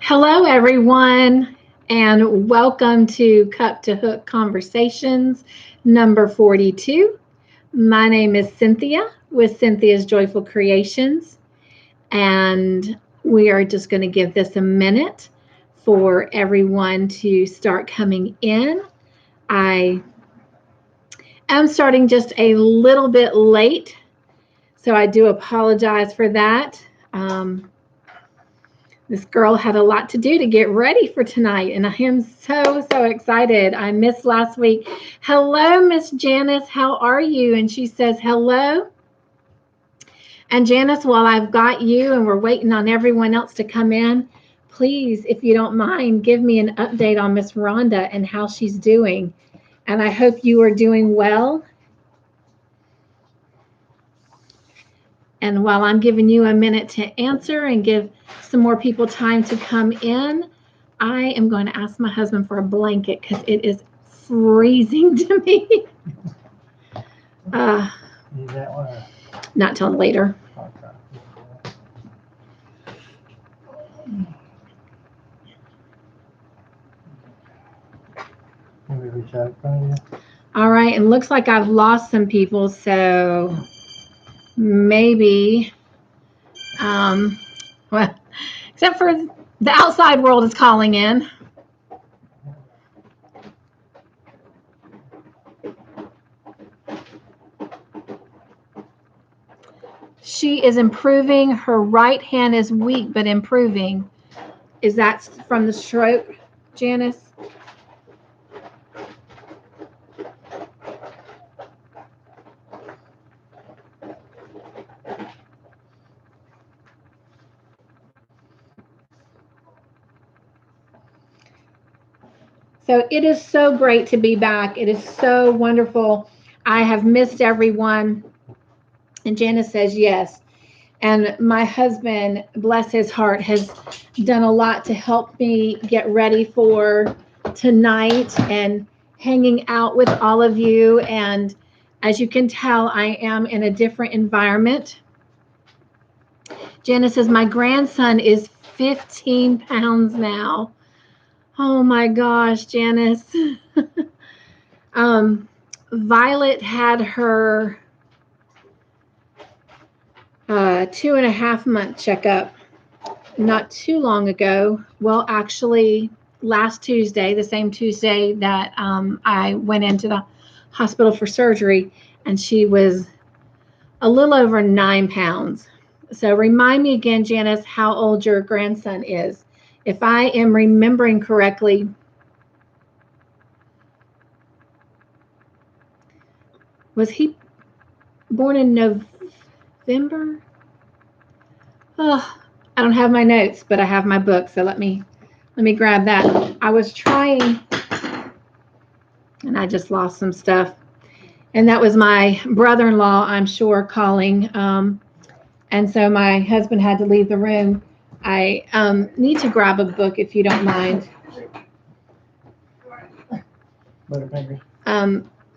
Hello, everyone, and welcome to Cup to Hook Conversations number 42. My name is Cynthia with Cynthia's Joyful Creations, and we are just going to give this a minute for everyone to start coming in. I am starting just a little bit late, so I do apologize for that. This girl had a lot to do to get ready for tonight, and I am so excited. I missed last week. Hello, Miss Janice. How are you? And she says, hello. And Janice, while I've got you and we're waiting on everyone else to come in, please, if you don't mind, give me an update on Miss Rhonda and how she's doing. And I hope you are doing well. And while I'm giving you a minute to answer and give some more people time to come in, I am going to ask my husband for a blanket because it is freezing to me. Need that one? Not till later. Okay. Maybe reach out from you. All right, and looks like I've lost some people, so maybe, well, except for the outside world is calling in. She is improving. Her right hand is weak, but improving. Is that from the stroke, Janice? So it is so great to be back. It is so wonderful. I have missed everyone. And Janice says yes. And my husband, bless his heart, has done a lot to help me get ready for tonight and hanging out with all of you. And as you can tell, I am in a different environment. Janice says, my grandson is 15 pounds now. Oh my gosh, Janice. Violet had her 2.5-month checkup not too long ago. Well, actually, last Tuesday, the same Tuesday that I went into the hospital for surgery, and she was a little over 9 pounds. So remind me again, Janice, how old your grandson is. If I am remembering correctly, was he born in November? Oh, I don't have my notes, but I have my book. So let me grab that. I was trying, and I just lost some stuff. And that was my brother-in-law, I'm sure, calling. And so my husband had to leave the room. I need to grab a book if you don't mind. Butterfingers.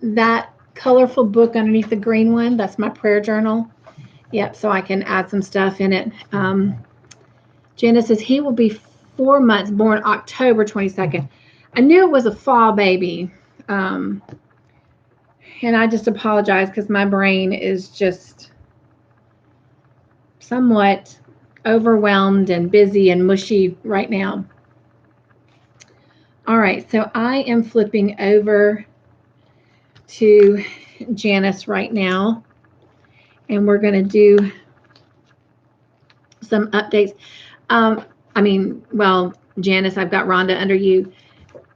That colorful book underneath the green one, that's my prayer journal. Yep, so I can add some stuff in it. Janice says he will be 4 months, born October 22nd. I knew it was a fall baby. And I just apologize because my brain is just somewhat overwhelmed and busy and mushy right now. All right, so I am flipping over to Janice right now, and we're going to do some updates. Janice, I've got Rhonda under you.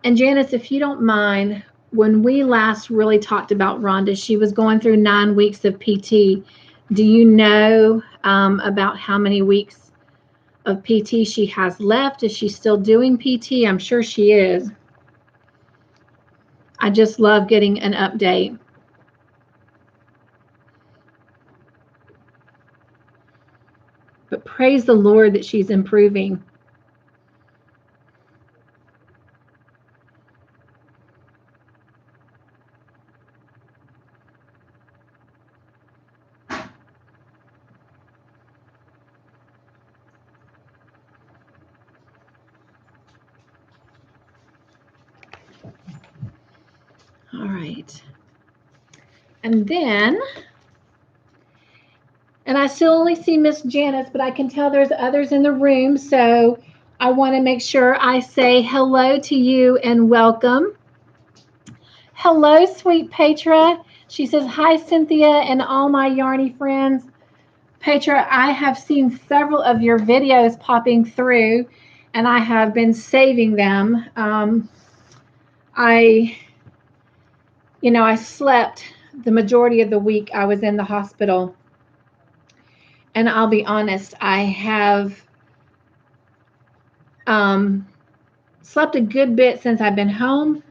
And Janice, if you don't mind, when we last really talked about Rhonda, she was going through 9 weeks of PT. Do you know about how many weeks of PT she has left? Is she still doing PT? I'm sure she is. I just love getting an update. But praise the Lord that she's improving. right. And then, and I still only see Miss Janice, but I can tell there's others in the room. So I want to make sure I say hello to you and welcome. Hello, sweet Petra. She says, hi, Cynthia and all my yarny friends. Petra, I have seen several of your videos popping through, and I have been saving them. I slept the majority of the week I was in the hospital. And I'll be honest, I have slept a good bit since I've been home,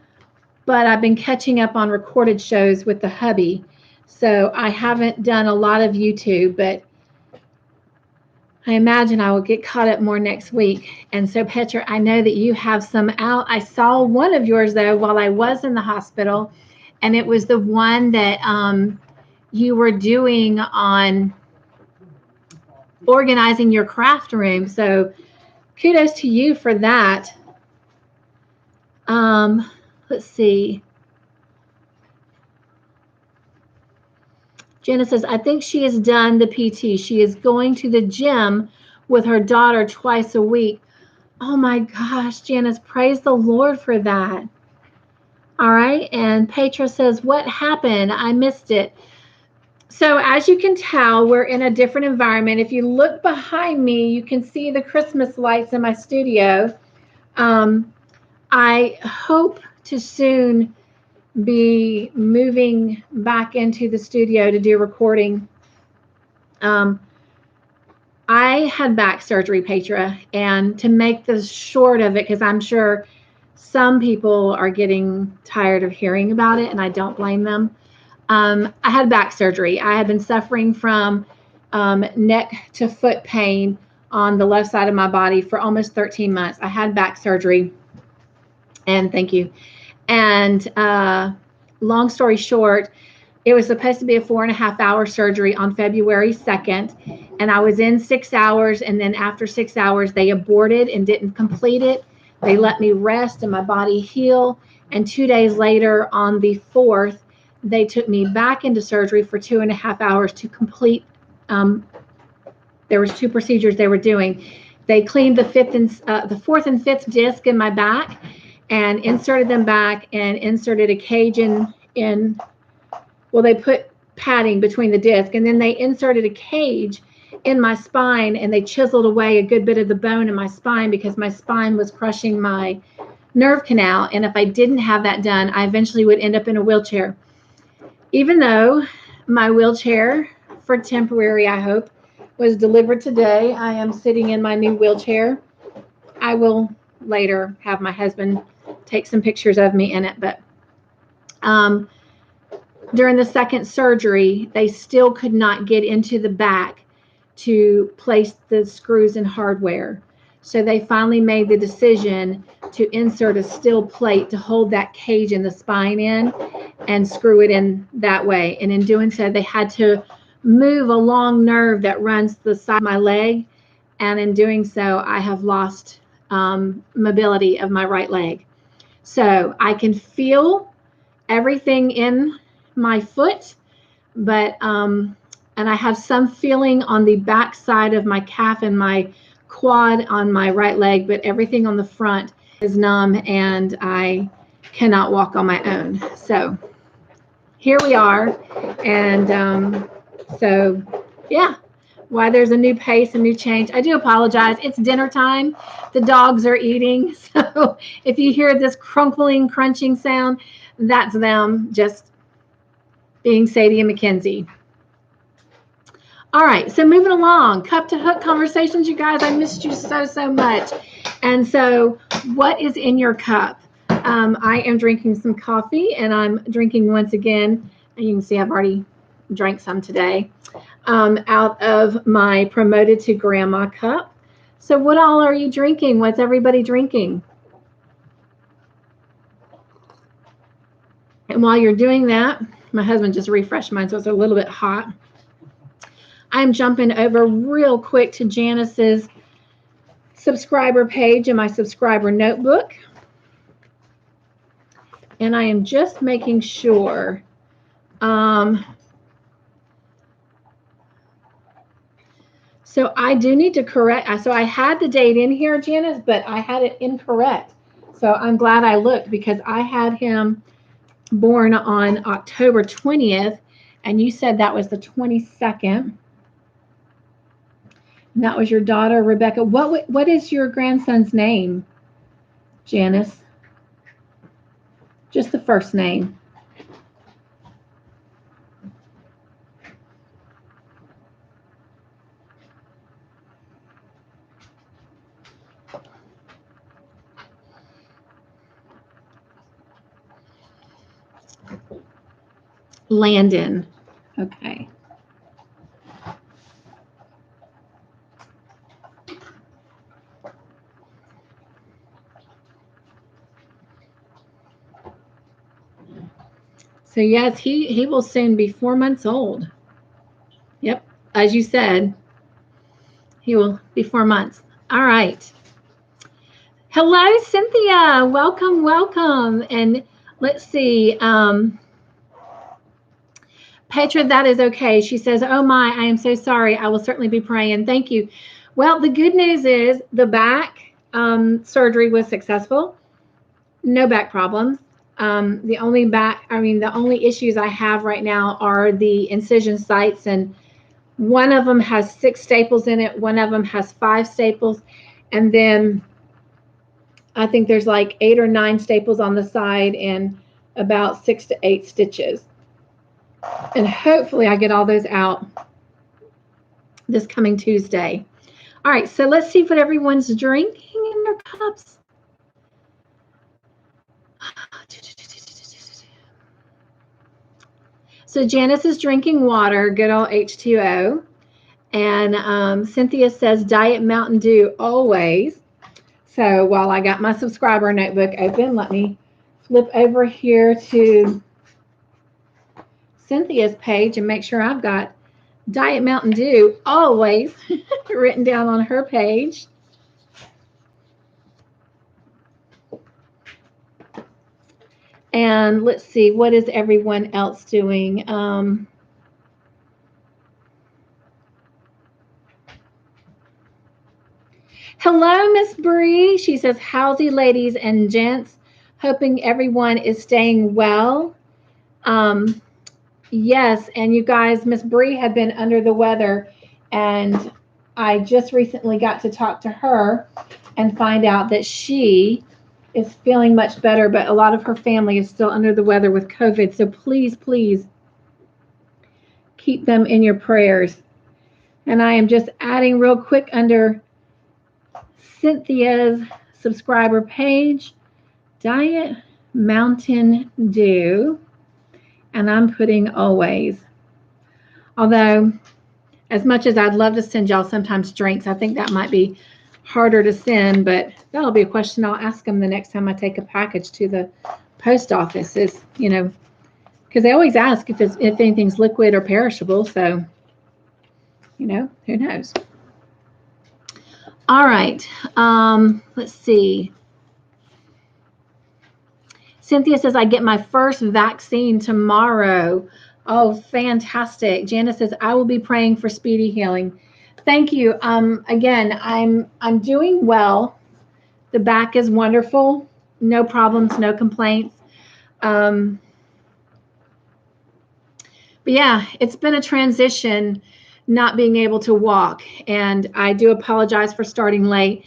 but I've been catching up on recorded shows with the hubby. So I haven't done a lot of YouTube, but I imagine I will get caught up more next week. And so, Petra, I know that you have some out. I saw one of yours, though, while I was in the hospital, and it was the one that you were doing on organizing your craft room. So kudos to you for that. Let's see. Jenna says, I think she has done the PT. She is going to the gym with her daughter twice a week. Oh my gosh, Janice, praise the Lord for that. All right. And Petra says, what happened? I missed it. So as you can tell, we're in a different environment. If you look behind me, you can see the Christmas lights in my studio. I hope to soon be moving back into the studio to do recording. I had back surgery, Petra, and to make the short of it, because I'm sure some people are getting tired of hearing about it, and I don't blame them. I had back surgery. I had been suffering from neck to foot pain on the left side of my body for almost 13 months. I had back surgery, and thank you. And long story short, it was supposed to be a 4.5-hour surgery on February 2nd, and I was in 6 hours, and then after 6 hours, they aborted and didn't complete it. They let me rest and my body heal, and 2 days later, on the 4th, they took me back into surgery for 2.5 hours to complete. There was 2 procedures they were doing. They cleaned the 4th and 5th disc in my back and inserted them back and inserted a cage in. Well, they put padding between the disc, and then they inserted a cage in my spine, and they chiseled away a good bit of the bone in my spine because my spine was crushing my nerve canal. And if I didn't have that done, I eventually would end up in a wheelchair. Even though my wheelchair, for temporary, I hope, was delivered today, I am sitting in my new wheelchair. I will later have my husband take some pictures of me in it, but during the second surgery, they still could not get into the back to place the screws and hardware. So they finally made the decision to insert a steel plate to hold that cage in the spine in and screw it in that way. And in doing so, they had to move a long nerve that runs the side of my leg. And in doing so, I have lost mobility of my right leg. So I can feel everything in my foot, but and I have some feeling on the back side of my calf and my quad on my right leg, but everything on the front is numb and I cannot walk on my own. So here we are. And so yeah, why there's a new pace, a new change. I do apologize. It's dinner time. The dogs are eating. So if you hear this crunkling, crunching sound, that's them just being Sadie and Mackenzie. All right, so moving along, cup to hook conversations, you guys. I missed you so much. And so what is in your cup? I am drinking some coffee, and I'm drinking once again, and you can see I've already drank some today, out of my Promoted to Grandma cup. So what all are you drinking? What's everybody drinking? And while you're doing that, my husband just refreshed mine, so it's a little bit hot. I'm jumping over real quick to Janice's subscriber page in my subscriber notebook. And I am just making sure. So I do need to correct. So I had the date in here, Janice, but I had it incorrect. So I'm glad I looked because I had him born on October 20th, and you said that was the 22nd. And that was your daughter, Rebecca. What is your grandson's name, Janice? Just the first name. Landon. Okay. So yes, he will soon be 4 months old. Yep, as you said, he will be 4 months. All right. Hello, Cynthia. Welcome, welcome. And let's see. Petra, that is okay. She says, oh my, I am so sorry. I will certainly be praying. Thank you. Well, the good news is the back surgery was successful. No back problems. The only issues I have right now are the incision sites, and one of them has 6 staples in it. One of them has 5 staples. And then I think there's like 8 or 9 staples on the side and about 6 to 8 stitches. And hopefully I get all those out this coming Tuesday. All right, so let's see what everyone's drinking in their cups. So Janice is drinking water, good old H2O. And Cynthia says Diet Mountain Dew always. So while I got my subscriber notebook open, let me flip over here to Cynthia's page and make sure I've got Diet Mountain Dew always written down on her page. And let's see, what is everyone else doing? Hello, Miss Bree. She says, howdy, ladies and gents. Hoping everyone is staying well. Yes, and you guys, Miss Bree had been under the weather, and I just recently got to talk to her and find out that she is feeling much better, but a lot of her family is still under the weather with COVID. So please, please keep them in your prayers. And I am just adding real quick under Cynthia's subscriber page, Diet Mountain Dew, and I'm putting always. Although, as much as I'd love to send y'all sometimes drinks, I think that might be harder to send, but that'll be a question I'll ask them the next time I take a package to the post office, is, you know, because they always ask if anything's liquid or perishable, so, you know, who knows. All right, let's see. Cynthia says, I get my first vaccine tomorrow. Oh, fantastic. Janice says, I will be praying for speedy healing. Thank you. Again, I'm doing well. The back is wonderful. No problems, no complaints. But yeah, it's been a transition not being able to walk. And I do apologize for starting late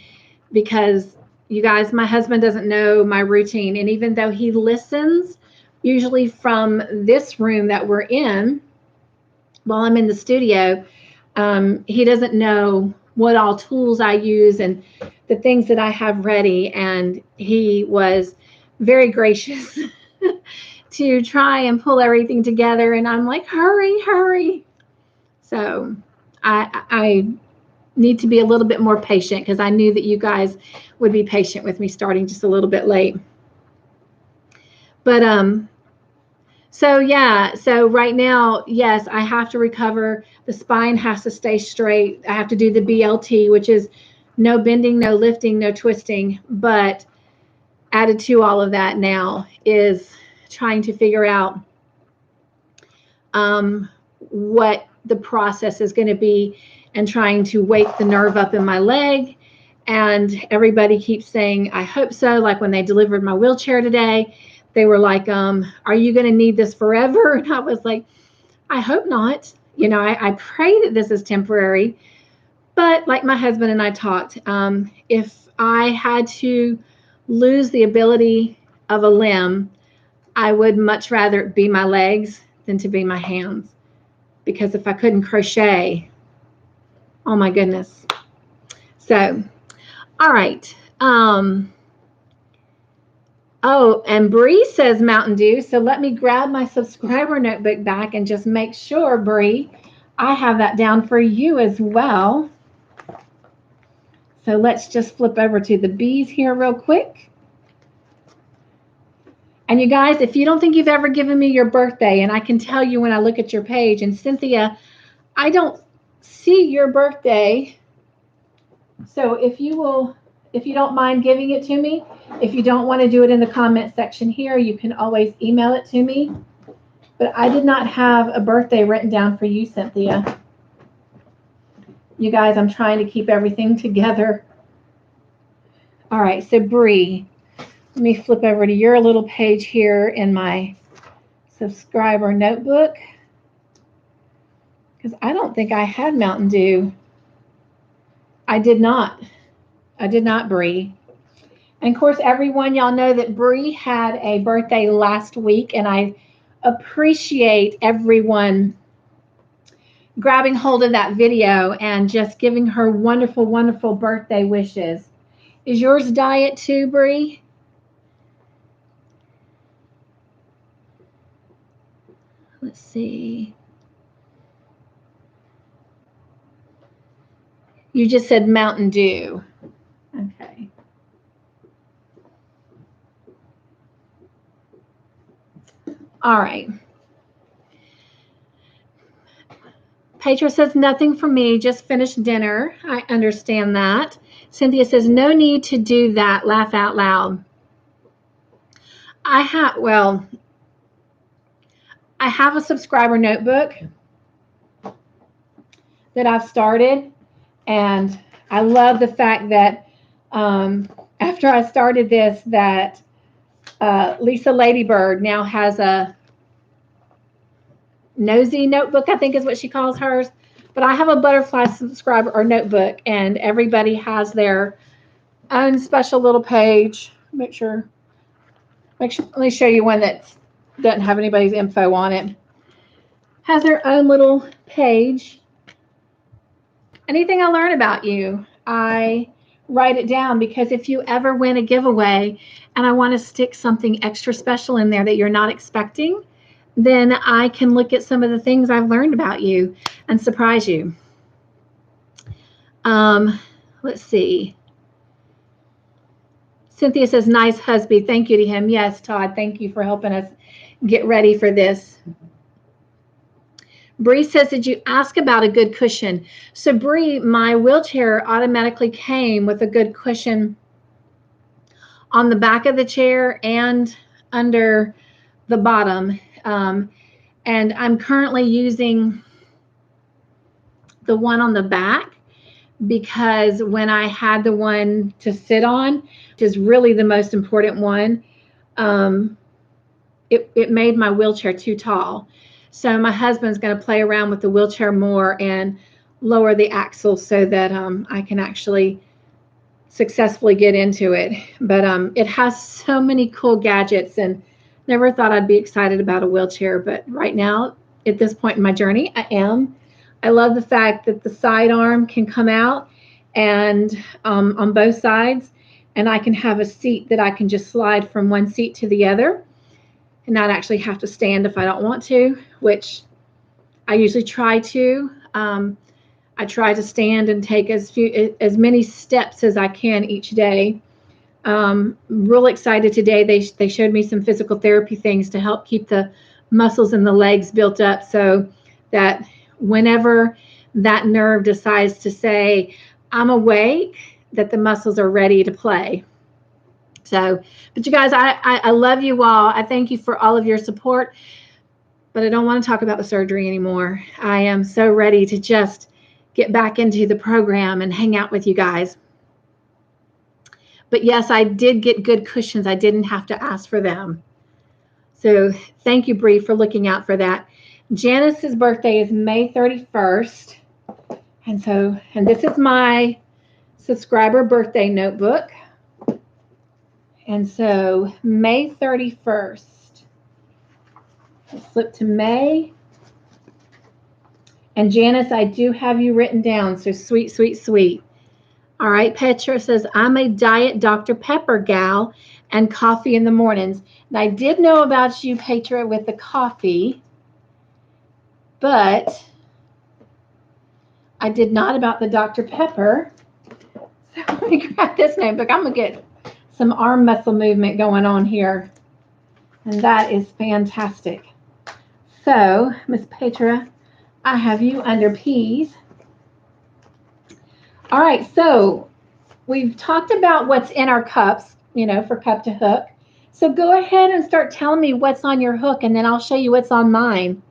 because, you guys, my husband doesn't know my routine. And even though he listens, usually from this room that we're in, while I'm in the studio, he doesn't know what all tools I use and the things that I have ready. And he was very gracious to try and pull everything together. And I'm like, hurry, hurry. So I need to be a little bit more patient because I knew that you guys would be patient with me starting just a little bit late. But so yeah, so right now, yes, I have to recover. The spine has to stay straight. I have to do the BLT, which is no bending, no lifting, no twisting. But added to all of that now is trying to figure out what the process is going to be and trying to wake the nerve up in my leg. And everybody keeps saying, I hope so. Like when they delivered my wheelchair today, they were like, are you going to need this forever? And I was like, I hope not. You know, I pray that this is temporary. But like my husband and I talked, if I had to lose the ability of a limb, I would much rather it be my legs than to be my hands. Because if I couldn't crochet, oh my goodness. So, all right. Oh, and Bree says Mountain Dew. So let me grab my subscriber notebook back and just make sure, Bree, I have that down for you as well. So let's just flip over to the B's here real quick. And you guys, if you don't think you've ever given me your birthday, and I can tell you when I look at your page, and Cynthia, I don't see your birthday. So if you don't mind giving it to me, if you don't want to do it in the comment section here, you can always email it to me. But I did not have a birthday written down for you, Cynthia. You guys, I'm trying to keep everything together. All right, so Bree, let me flip over to your little page here in my subscriber notebook. Because I don't think I had Mountain Dew. I did not. I did not, Bree. And of course, everyone, y'all know that Bree had a birthday last week, and I appreciate everyone grabbing hold of that video and just giving her wonderful, wonderful birthday wishes. Is yours diet too, Bree? Let's see. You just said Mountain Dew. Okay. All right. Petra says, nothing for me, just finished dinner. I understand that. Cynthia says, no need to do that. Laugh out loud. I have a subscriber notebook that I've started, and I love the fact that after I started this, that Lisa Ladybird now has a nosy notebook, I think is what she calls hers. But I have a butterfly subscriber or notebook, and everybody has their own special little page. Make sure. Let me show you one that doesn't have anybody's info on it. Has their own little page. Anything I learn about you, I write it down, because if you ever win a giveaway and I want to stick something extra special in there that you're not expecting, then I can look at some of the things I've learned about you and surprise you. Let's see. Cynthia says, nice husband. Thank you to him. Yes, Todd, thank you for helping us get ready for this. Bree says, did you ask about a good cushion? So Bree, my wheelchair automatically came with a good cushion on the back of the chair and under the bottom. And I'm currently using the one on the back, because when I had the one to sit on, which is really the most important one, it made my wheelchair too tall. So my husband's going to play around with the wheelchair more and lower the axle so that I can actually successfully get into it. But it has so many cool gadgets, and never thought I'd be excited about a wheelchair. But right now, at this point in my journey, I am. I love the fact that the side arm can come out and on both sides, and I can have a seat that I can just slide from one seat to the other and not actually have to stand if I don't want to, which I usually try to. I try to stand and take as many steps as I can each day. Real excited today. They showed me some physical therapy things to help keep the muscles in the legs built up, so that whenever that nerve decides to say, I'm awake, that the muscles are ready to play. So, but you guys, I love you all. I thank you for all of your support, but I don't want to talk about the surgery anymore. I am so ready to just get back into the program and hang out with you guys. But yes, I did get good cushions. I didn't have to ask for them. So thank you, Bree, for looking out for that. Janice's birthday is May 31st. And this is my subscriber birthday notebook. And so May 31st. Let's flip to May. And Janice, I do have you written down. So sweet, sweet, sweet. All right, Petra says, I'm a diet Dr. Pepper gal and coffee in the mornings. And I did know about you, Petra, with the coffee, but I did not about the Dr. Pepper. So let me grab this notebook. I'm going to get some arm muscle movement going on here. And that is fantastic. So, Miss Petra, I have you under P's. All right, so we've talked about what's in our cups, you know, for Cup to Hook. So go ahead and start telling me what's on your hook, and then I'll show you what's on mine.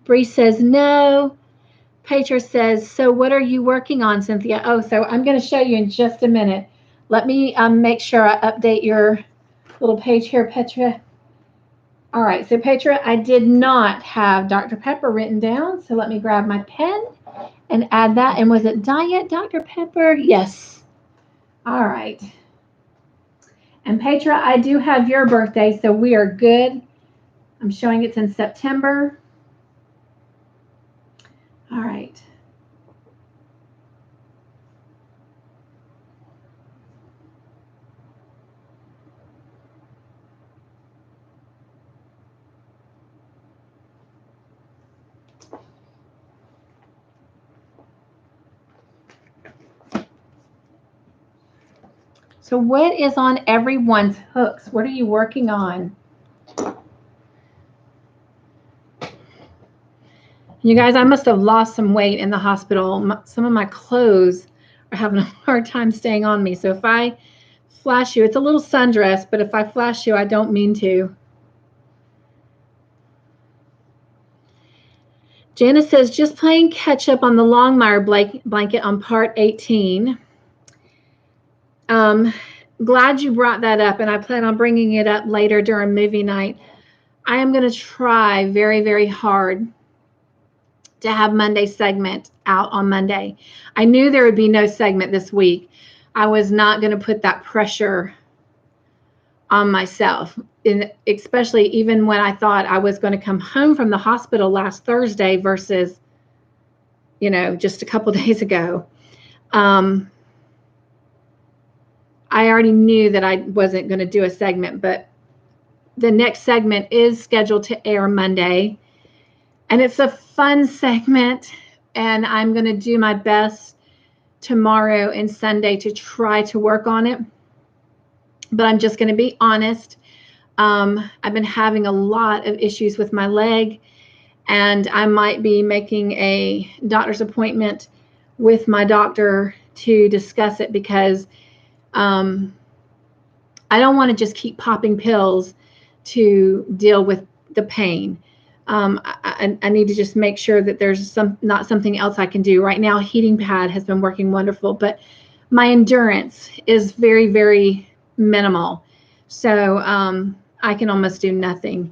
Bree says no. Petra says, so what are you working on, Cynthia? Oh, so I'm going to show you in just a minute. Let me make sure I update your little page here, Petra. All right, so Petra, I did not have Dr. Pepper written down, so let me grab my pen and add that. And was it Diet Dr. Pepper? Yes. All right. And Petra, I do have your birthday, so we are good. I'm showing it's in September. All right. So what is on everyone's hooks? What are you working on? You guys, I must have lost some weight in the hospital. Some of my clothes are having a hard time staying on me. So if I flash you, it's a little sundress, but if I flash you, I don't mean to. Janice says, just playing catch up on the Longmire blanket on part 18. Glad you brought that up, and I plan on bringing it up later during movie night. I am going to try very, very hard to have Monday segment out on Monday. I knew there would be no segment this week. I was not going to put that pressure on myself, especially even when I thought I was going to come home from the hospital last Thursday versus, you know, just a couple days ago. I already knew that I wasn't going to do a segment, but the next segment is scheduled to air Monday. And it's a fun segment, and I'm going to do my best tomorrow and Sunday to try to work on it. But I'm just going to be honest. I've been having a lot of issues with my leg, and I might be making a doctor's appointment with my doctor to discuss it because I don't want to just keep popping pills to deal with the pain. I need to just make sure that there's not something else I can do. Right now, heating pad has been working wonderful, but my endurance is very, very minimal. So I can almost do nothing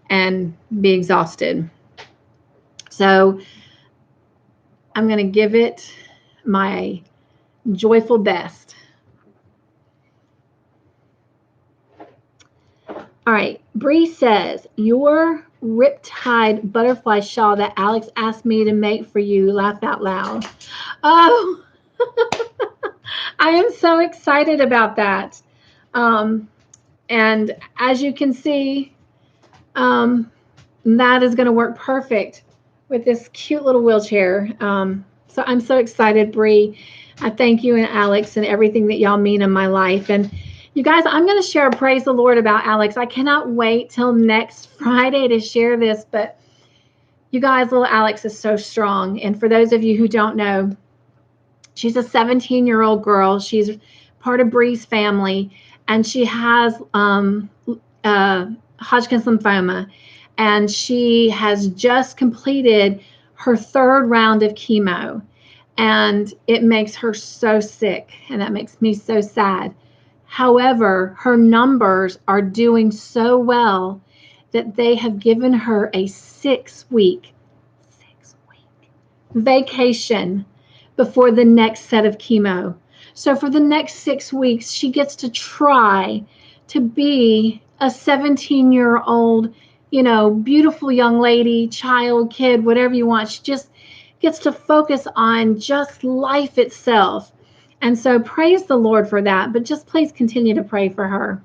and be exhausted. So I'm going to give it my joyful best. All right, Bree says, your riptide butterfly shawl that Alex asked me to make for you, laugh out loud. Oh, I am so excited about that. And as you can see, that is going to work perfect with this cute little wheelchair. So I'm so excited, Bree. I thank you and Alex and everything that y'all mean in my life. And you guys, I'm going to share a praise the Lord about Alex. I cannot wait till next Friday to share this, but you guys, little Alex is so strong. And for those of you who don't know, She's a 17-year-old girl. She's part of Bree's family, and she has Hodgkin's lymphoma, and she has just completed her 3rd round of chemo, and it makes her so sick, and that makes me so sad. However, her numbers are doing so well that they have given her a 6-week vacation before the next set of chemo. So for the next 6 weeks, she gets to try to be a 17-year-old, beautiful young lady, child, kid, whatever you want. She just gets to focus on just life itself. And so praise the Lord for that, but just please continue to pray for her.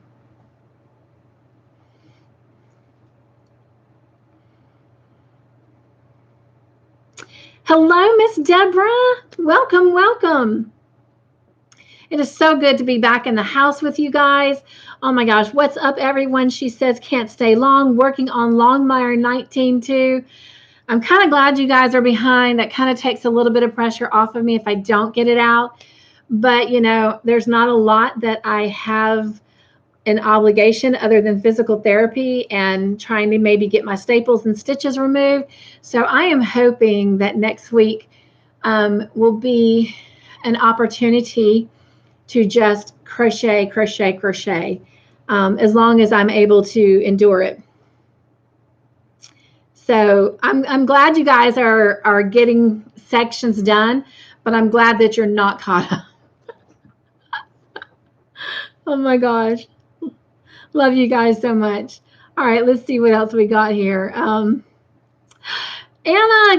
Hello, Miss Deborah. Welcome, welcome. It is so good to be back in the house with you guys. Oh my gosh, what's up, everyone? She says, can't stay long, working on Longmire 19 too. I'm kind of glad you guys are behind. That kind of takes a little bit of pressure off of me if I don't get it out. But, there's not a lot that I have an obligation other than physical therapy and trying to maybe get my staples and stitches removed. So I am hoping that next week will be an opportunity to just crochet, as long as I'm able to endure it. So I'm glad you guys are getting sections done, but I'm glad that you're not caught up. Oh my gosh. Love you guys so much. All right, let's see what else we got here. Anna,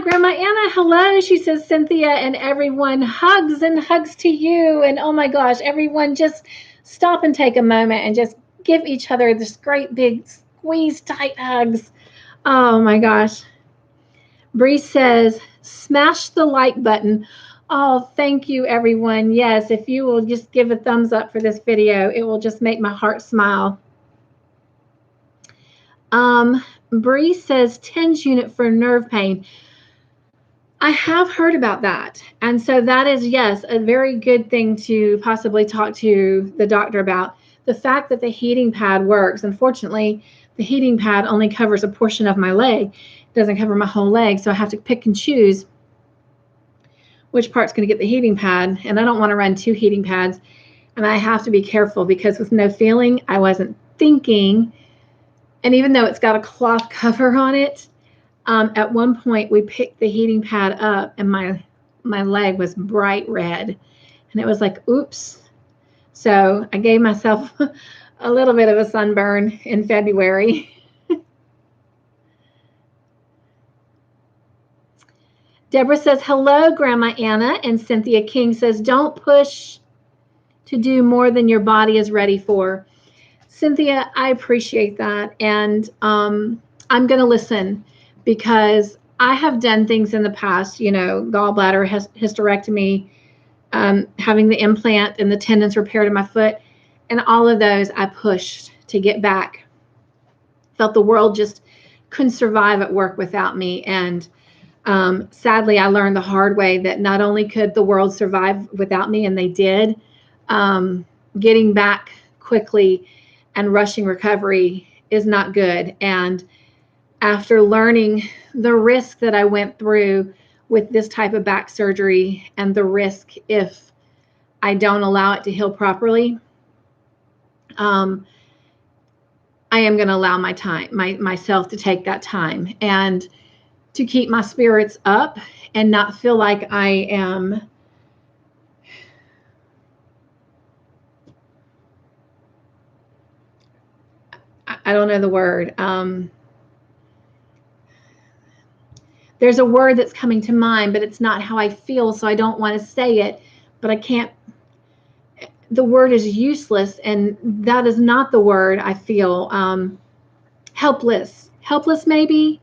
Grandma Anna, hello. She says, Cynthia and everyone, hugs and hugs to you. And oh my gosh, everyone just stop and take a moment and just give each other this great big squeeze tight hugs. Oh my gosh. Bree says, smash the like button. Oh, thank you, everyone. Yes, if you will just give a thumbs up for this video, it will just make my heart smile. Bree says, TENS unit for nerve pain. I have heard about that. And so that is, yes, a very good thing to possibly talk to the doctor about. The fact that the heating pad works. Unfortunately, the heating pad only covers a portion of my leg. It doesn't cover my whole leg. So I have to pick and choose which part's going to get the heating pad. And I don't want to run 2 heating pads. And I have to be careful because with no feeling, I wasn't thinking. And even though it's got a cloth cover on it, at one point we picked the heating pad up and my leg was bright red. And it was like, oops. So I gave myself a little bit of a sunburn in February. Deborah says, hello, Grandma Anna. And Cynthia King says, don't push to do more than your body is ready for. Cynthia, I appreciate that. And I'm going to listen because I have done things in the past, gallbladder, hysterectomy, having the implant and the tendons repaired in my foot. And all of those I pushed to get back. Felt the world just couldn't survive at work without me. And sadly, I learned the hard way that not only could the world survive without me, and they did, getting back quickly and rushing recovery is not good. And after learning the risk that I went through with this type of back surgery and the risk if I don't allow it to heal properly, I am going to allow myself to take that time and to keep my spirits up and not feel like I am I don't know the word. There's a word that's coming to mind, but it's not how I feel, so I don't want to say it, but I can't. The word is useless, and that is not the word I feel. Helpless maybe,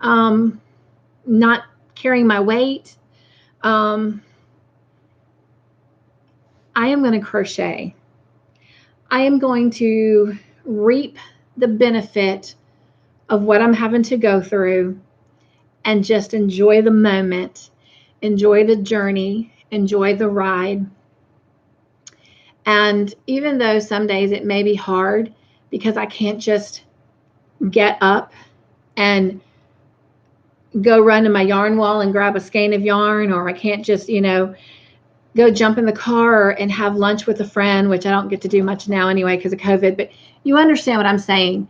not carrying my weight. I am going to crochet. I am going to reap the benefit of what I'm having to go through and just enjoy the moment, enjoy the journey, enjoy the ride. And even though some days it may be hard because I can't just get up and go run to my yarn wall and grab a skein of yarn, or I can't just, go jump in the car and have lunch with a friend, which I don't get to do much now anyway because of COVID, but you understand what I'm saying.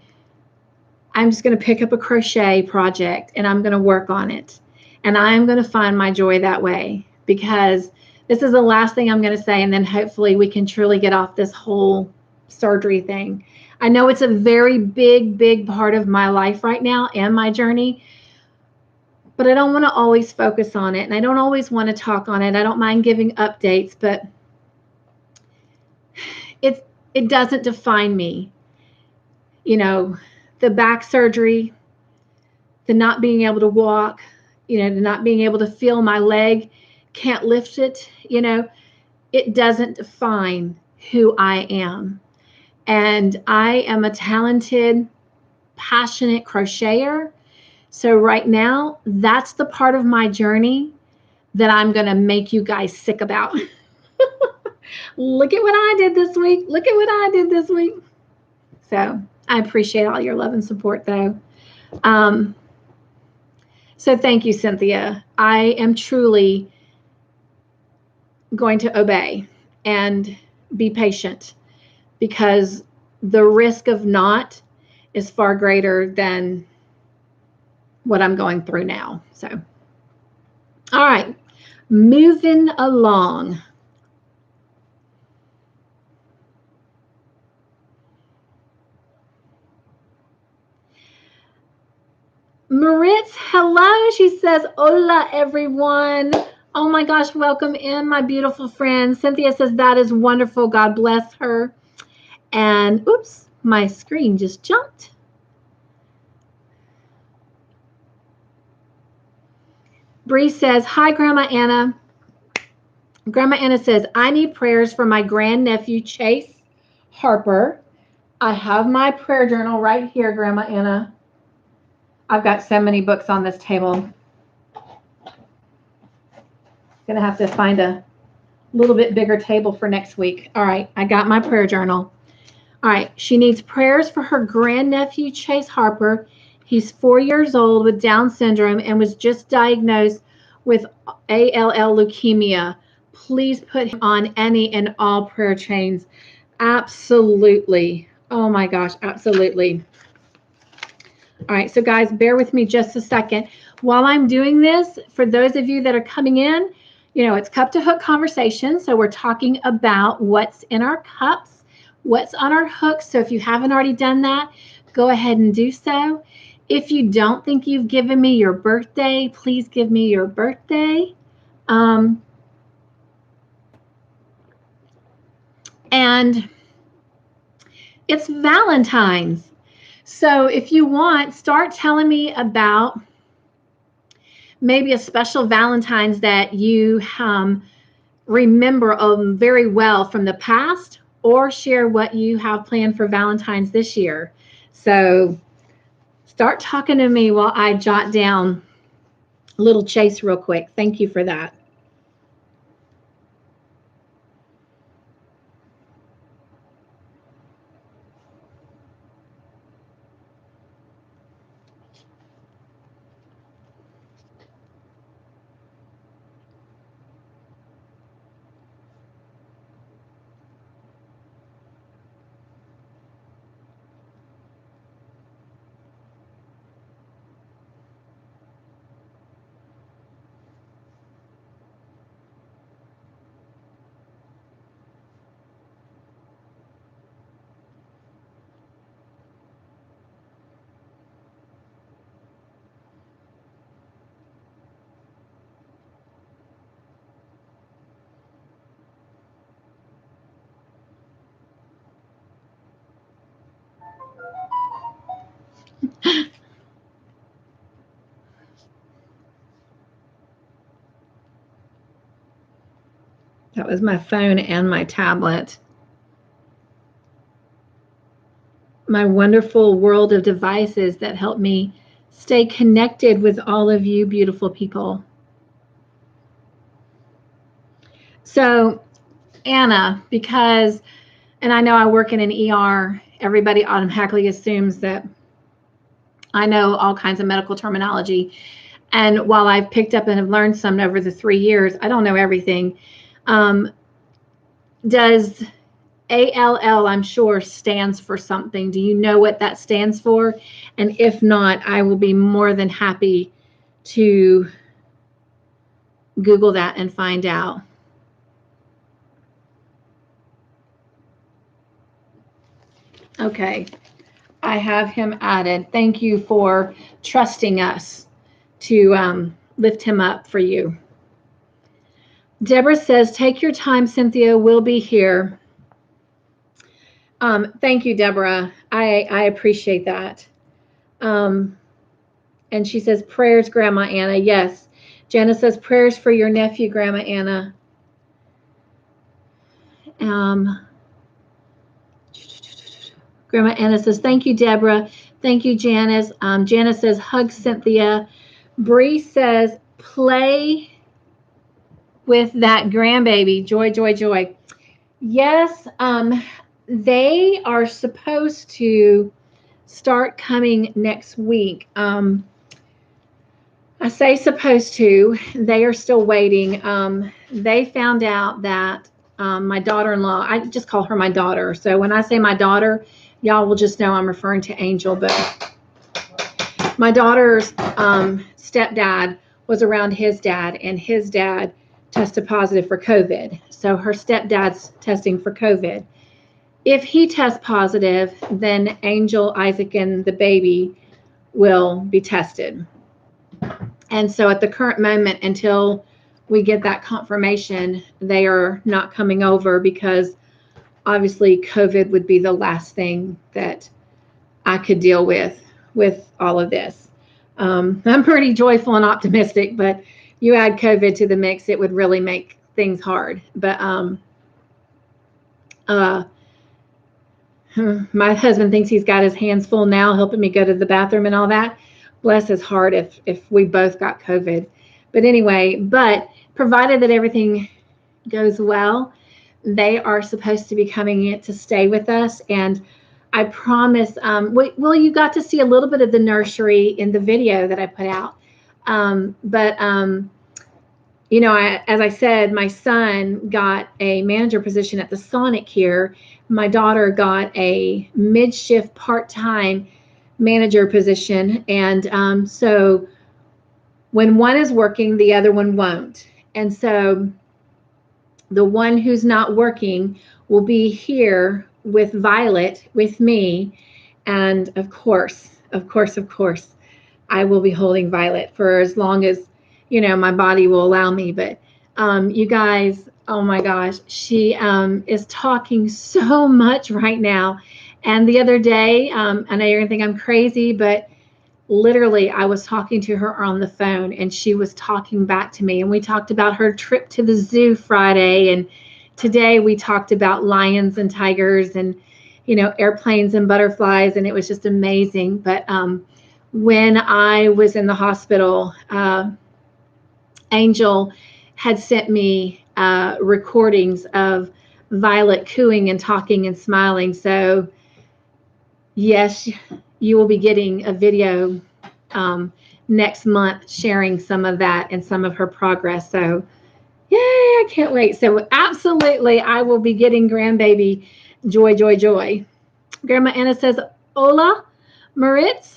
I'm just going to pick up a crochet project and I'm going to work on it. And I'm going to find my joy that way, because this is the last thing I'm going to say. And then hopefully we can truly get off this whole surgery thing. I know it's a very big, big part of my life right now and my journey, but I don't want to always focus on it. And I don't always want to talk on it. I don't mind giving updates, but it doesn't define me. The back surgery, the not being able to walk, the not being able to feel my leg, can't lift it, it doesn't define who I am. And I am a talented, passionate crocheter. So right now, that's the part of my journey that I'm going to make you guys sick about. Look at what I did this week. Look at what I did this week. So I appreciate all your love and support, though. So thank you, Cynthia. I am truly going to obey and be patient, because the risk of not is far greater than what I'm going through now. So, all right, moving along. Maritz, hello. She says, hola, everyone. Oh my gosh, welcome in, my beautiful friend. Cynthia says, that is wonderful. God bless her. And oops, my screen just jumped. Bree says, hi, Grandma Anna. Grandma Anna says, I need prayers for my grandnephew, Chase Harper. I have my prayer journal right here, Grandma Anna. I've got so many books on this table. Gonna have to find a little bit bigger table for next week. All right, I got my prayer journal. All right, she needs prayers for her grandnephew, Chase Harper. He's 4 years old with Down syndrome and was just diagnosed with ALL leukemia. Please put him on any and all prayer chains. Absolutely. Oh my gosh, absolutely. All right, so guys, bear with me just a second. While I'm doing this, for those of you that are coming in, it's Cup to Hook conversation. So we're talking about what's in our cups, what's on our hooks. So if you haven't already done that, go ahead and do so. If you don't think you've given me your birthday, please give me your birthday. And it's Valentine's. So if you want, start telling me about maybe a special Valentine's that you remember very well from the past, or share what you have planned for Valentine's this year. So start talking to me while I jot down a little Chase real quick. Thank you for that. That was my phone and my tablet. My wonderful world of devices that help me stay connected with all of you beautiful people. So Anna, because, and I know I work in an ER, everybody automatically assumes that I know all kinds of medical terminology. And while I've picked up and have learned some over the 3 years, I don't know everything. Does ALL, I'm sure, stands for something? Do you know what that stands for? And if not, I will be more than happy to Google that and find out. Okay, I have him added. Thank you for trusting us to lift him up for you. Deborah says, take your time, Cynthia, we'll be here. Thank you, Deborah. I appreciate that. And she says, prayers, Grandma Anna. Yes. Jenna says, prayers for your nephew, Grandma Anna. Grandma Anna says, thank you, Deborah. Thank you, Janice. Janice says, hug Cynthia. Bree says, play with that grandbaby. Joy, joy, joy. Yes, they are supposed to start coming next week. I say supposed to. They are still waiting. They found out that my daughter-in-law, I just call her my daughter. So when I say my daughter, y'all will just know I'm referring to Angel. But my daughter's stepdad was around his dad, and his dad tested positive for COVID. So her stepdad's testing for COVID. If he tests positive, then Angel, Isaac, and the baby will be tested. And so at the current moment, until we get that confirmation, they are not coming over, because obviously COVID would be the last thing that I could deal with all of this. I'm pretty joyful and optimistic, but you add COVID to the mix, it would really make things hard. But my husband thinks he's got his hands full now, helping me go to the bathroom and all that. Bless his heart if we both got COVID. But anyway, but provided that everything goes well, they are supposed to be coming in to stay with us. And I promise, well, you got to see a little bit of the nursery in the video that I put out. You know, as I said, my son got a manager position at the Sonic here. My daughter got a mid-shift part-time manager position. And so when one is working, the other one won't. And so the one who's not working will be here with Violet, with me. And of course, I will be holding Violet for as long as, you know, my body will allow me. But you guys, oh my gosh, she is talking so much right now. And the other day, I know you're gonna think I'm crazy, but literally I was talking to her on the phone, and she was talking back to me. And we talked about her trip to the zoo Friday. And today we talked about lions and tigers and, you know, airplanes and butterflies. And it was just amazing. But when I was in the hospital, Angel had sent me recordings of Violet cooing and talking and smiling. So yes, you will be getting a video next month sharing some of that and some of her progress. So yay, I can't wait. So absolutely, I will be getting grandbaby joy, joy, joy. Grandma Anna says, hola, Maritz.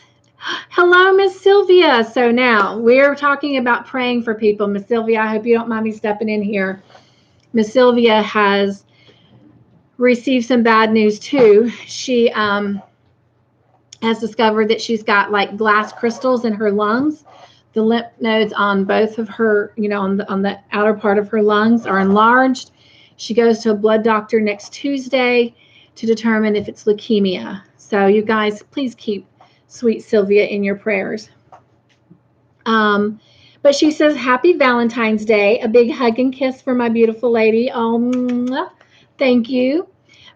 Hello, Miss Sylvia. So now we're talking about praying for people. Miss Sylvia, I hope you don't mind me stepping in here. Miss Sylvia has received some bad news too. She has discovered that she's got like glass crystals in her lungs. The lymph nodes on both of her, you know, on the outer part of her lungs are enlarged. She goes to a blood doctor next Tuesday to determine if it's leukemia. So you guys, please keep sweet Sylvia in your prayers. But she says, happy Valentine's Day. A big hug and kiss for my beautiful lady. Oh, thank you.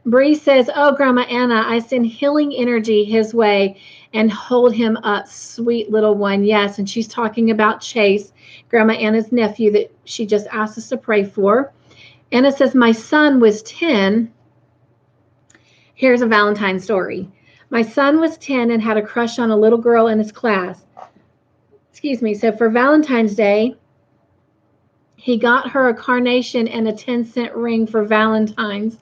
Bree says, oh, Grandma Anna, I send healing energy his way and hold him up, sweet little one. Yes, and she's talking about Chase, Grandma Anna's nephew that she just asked us to pray for. Anna says, my son was 10. Here's a Valentine story. My son was 10 and had a crush on a little girl in his class. Excuse me. So for Valentine's Day, he got her a carnation and a 10-cent ring for Valentines.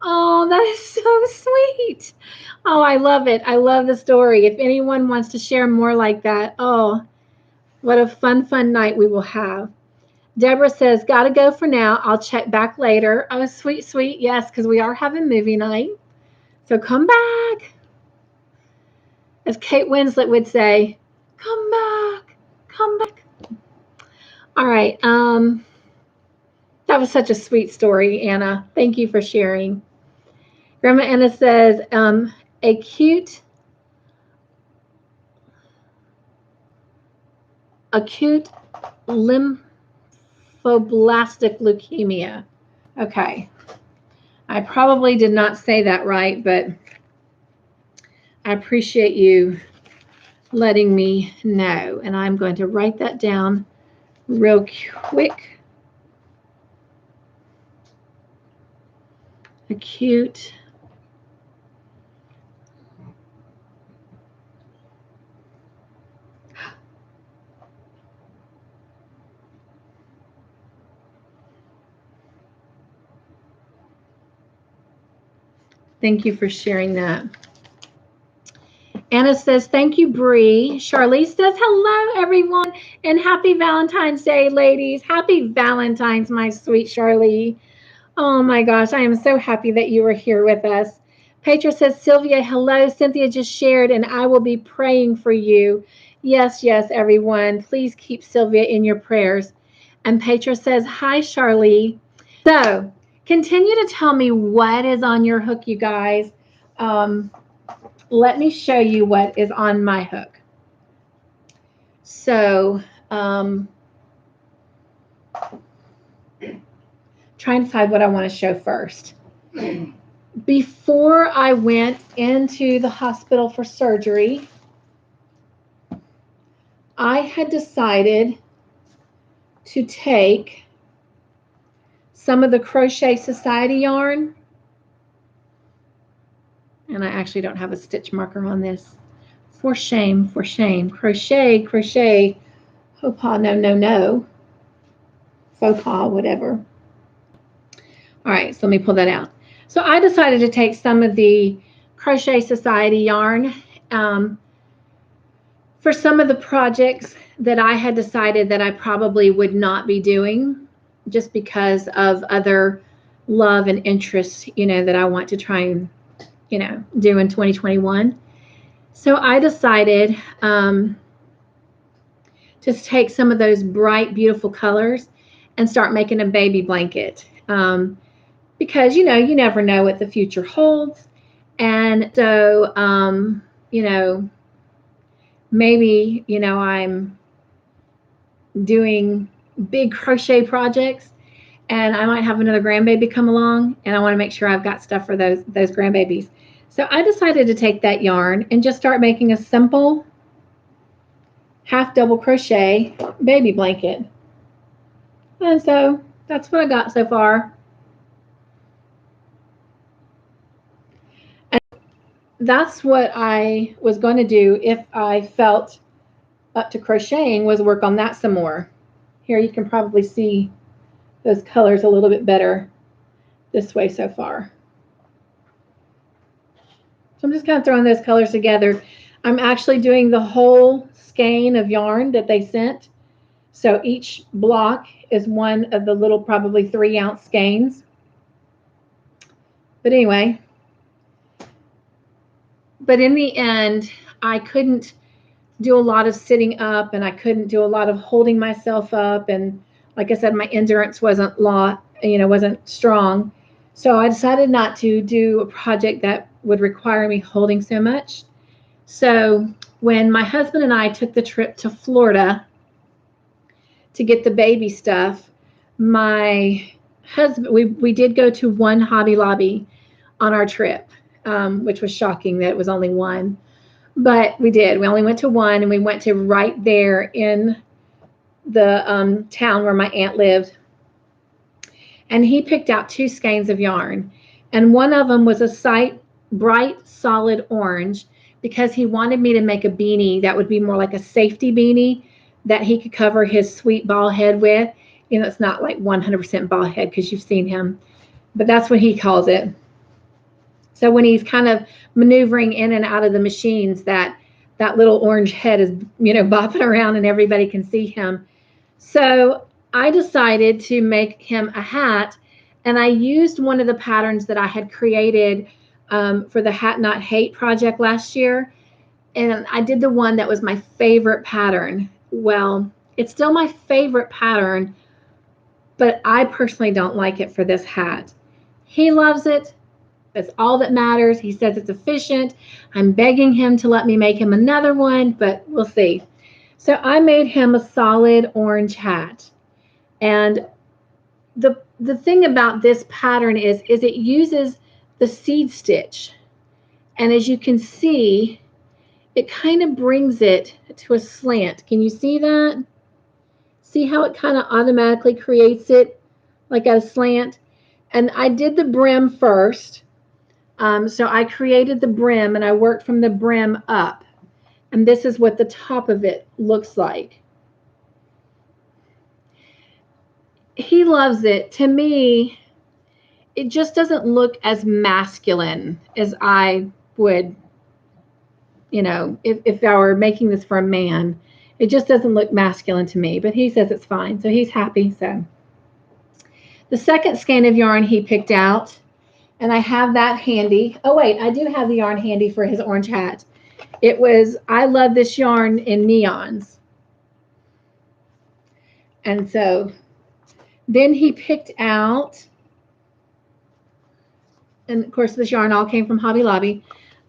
Oh, that is so sweet. Oh, I love it. I love the story. If anyone wants to share more like that, oh, what a fun night we will have. Deborah says, gotta go for now. I'll check back later. Oh, sweet. Yes, because we are having movie night. So come back. As Kate Winslet would say, come back. All right. That was such a sweet story, Anna. Thank you for sharing. Grandma Anna says, acute lymphoblastic leukemia. Okay. I probably did not say that right, but I appreciate you letting me know. And I'm going to write that down real quick. Acute Thank you for sharing that. Anna says, thank you, Bree. Charlize says, hello, everyone, and happy Valentine's Day, ladies. Happy Valentine's, my sweet Charlize. Oh, my gosh, I am so happy that you are here with us. Petra says, Sylvia, hello. Cynthia just shared, and I will be praying for you. Yes, everyone. Please keep Sylvia in your prayers. And Petra says, hi, Charlize. So, continue to tell me what is on your hook, you guys. Let me show you what is on my hook. So, trying to decide what I want to show first. Before I went into the hospital for surgery, I had decided to take some of the Crochet Society yarn, and I actually don't have a stitch marker on this. For shame. Crochet. Faux pas, no. Faux pas, whatever. All right, so let me pull that out. So I decided to take some of the Crochet Society yarn for some of the projects that I had decided that I probably would not be doing just because of other love and interests, that I want to try and, do in 2021. So I decided to take some of those bright, beautiful colors and start making a baby blanket. Because, you never know what the future holds. And so, maybe, I'm doing big crochet projects and I might have another grandbaby come along and I want to make sure I've got stuff for those grandbabies. So I decided to take that yarn and just start making a simple half double crochet baby blanket. And so that's what I got so far. And that's what I was going to do if I felt up to crocheting, was work on that some more. Here you can probably see those colors a little bit better this way so far. So I'm just kind of throwing those colors together. I'm actually doing the whole skein of yarn that they sent. So each block is one of the little, probably 3-ounce skeins. But anyway, but in the end, I couldn't do a lot of sitting up and I couldn't do a lot of holding myself up. And like I said, my endurance wasn't strong. So I decided not to do a project that would require me holding so much. So when my husband and I took the trip to Florida to get the baby stuff, my husband, we did go to one Hobby Lobby on our trip, which was shocking that it was only one. But we did. We only went to one, and we went to right there in the town where my aunt lived. And he picked out 2 skeins of yarn. And one of them was a bright, solid orange, because he wanted me to make a beanie that would be more like a safety beanie that he could cover his sweet ball head with. You know, it's not like 100% ball head because you've seen him, but that's what he calls it. So when he's kind of maneuvering in and out of the machines, that little orange head is, you know, bopping around and everybody can see him. So I decided to make him a hat, and I used one of the patterns that I had created for the Hat Not Hate project last year. And I did the one that was my favorite pattern. Well, it's still my favorite pattern, but I personally don't like it for this hat. He loves it. That's all that matters. He says it's efficient. I'm begging him to let me make him another one, but we'll see. So I made him a solid orange hat. And the thing about this pattern is it uses the seed stitch. And as you can see, it kind of brings it to a slant. Can you see that? See how it kind of automatically creates it like at a slant? And I did the brim first. So I created the brim and I worked from the brim up. And this is what the top of it looks like. He loves it. To me, it just doesn't look as masculine as I would, you know, if I were making this for a man. It just doesn't look masculine to me, but he says it's fine. So he's happy. So the second skein of yarn he picked out, and I have that handy. Oh, wait, I do have the yarn handy for his orange hat. It was, I love this yarn in neons. And so then he picked out, and of course this yarn all came from Hobby Lobby.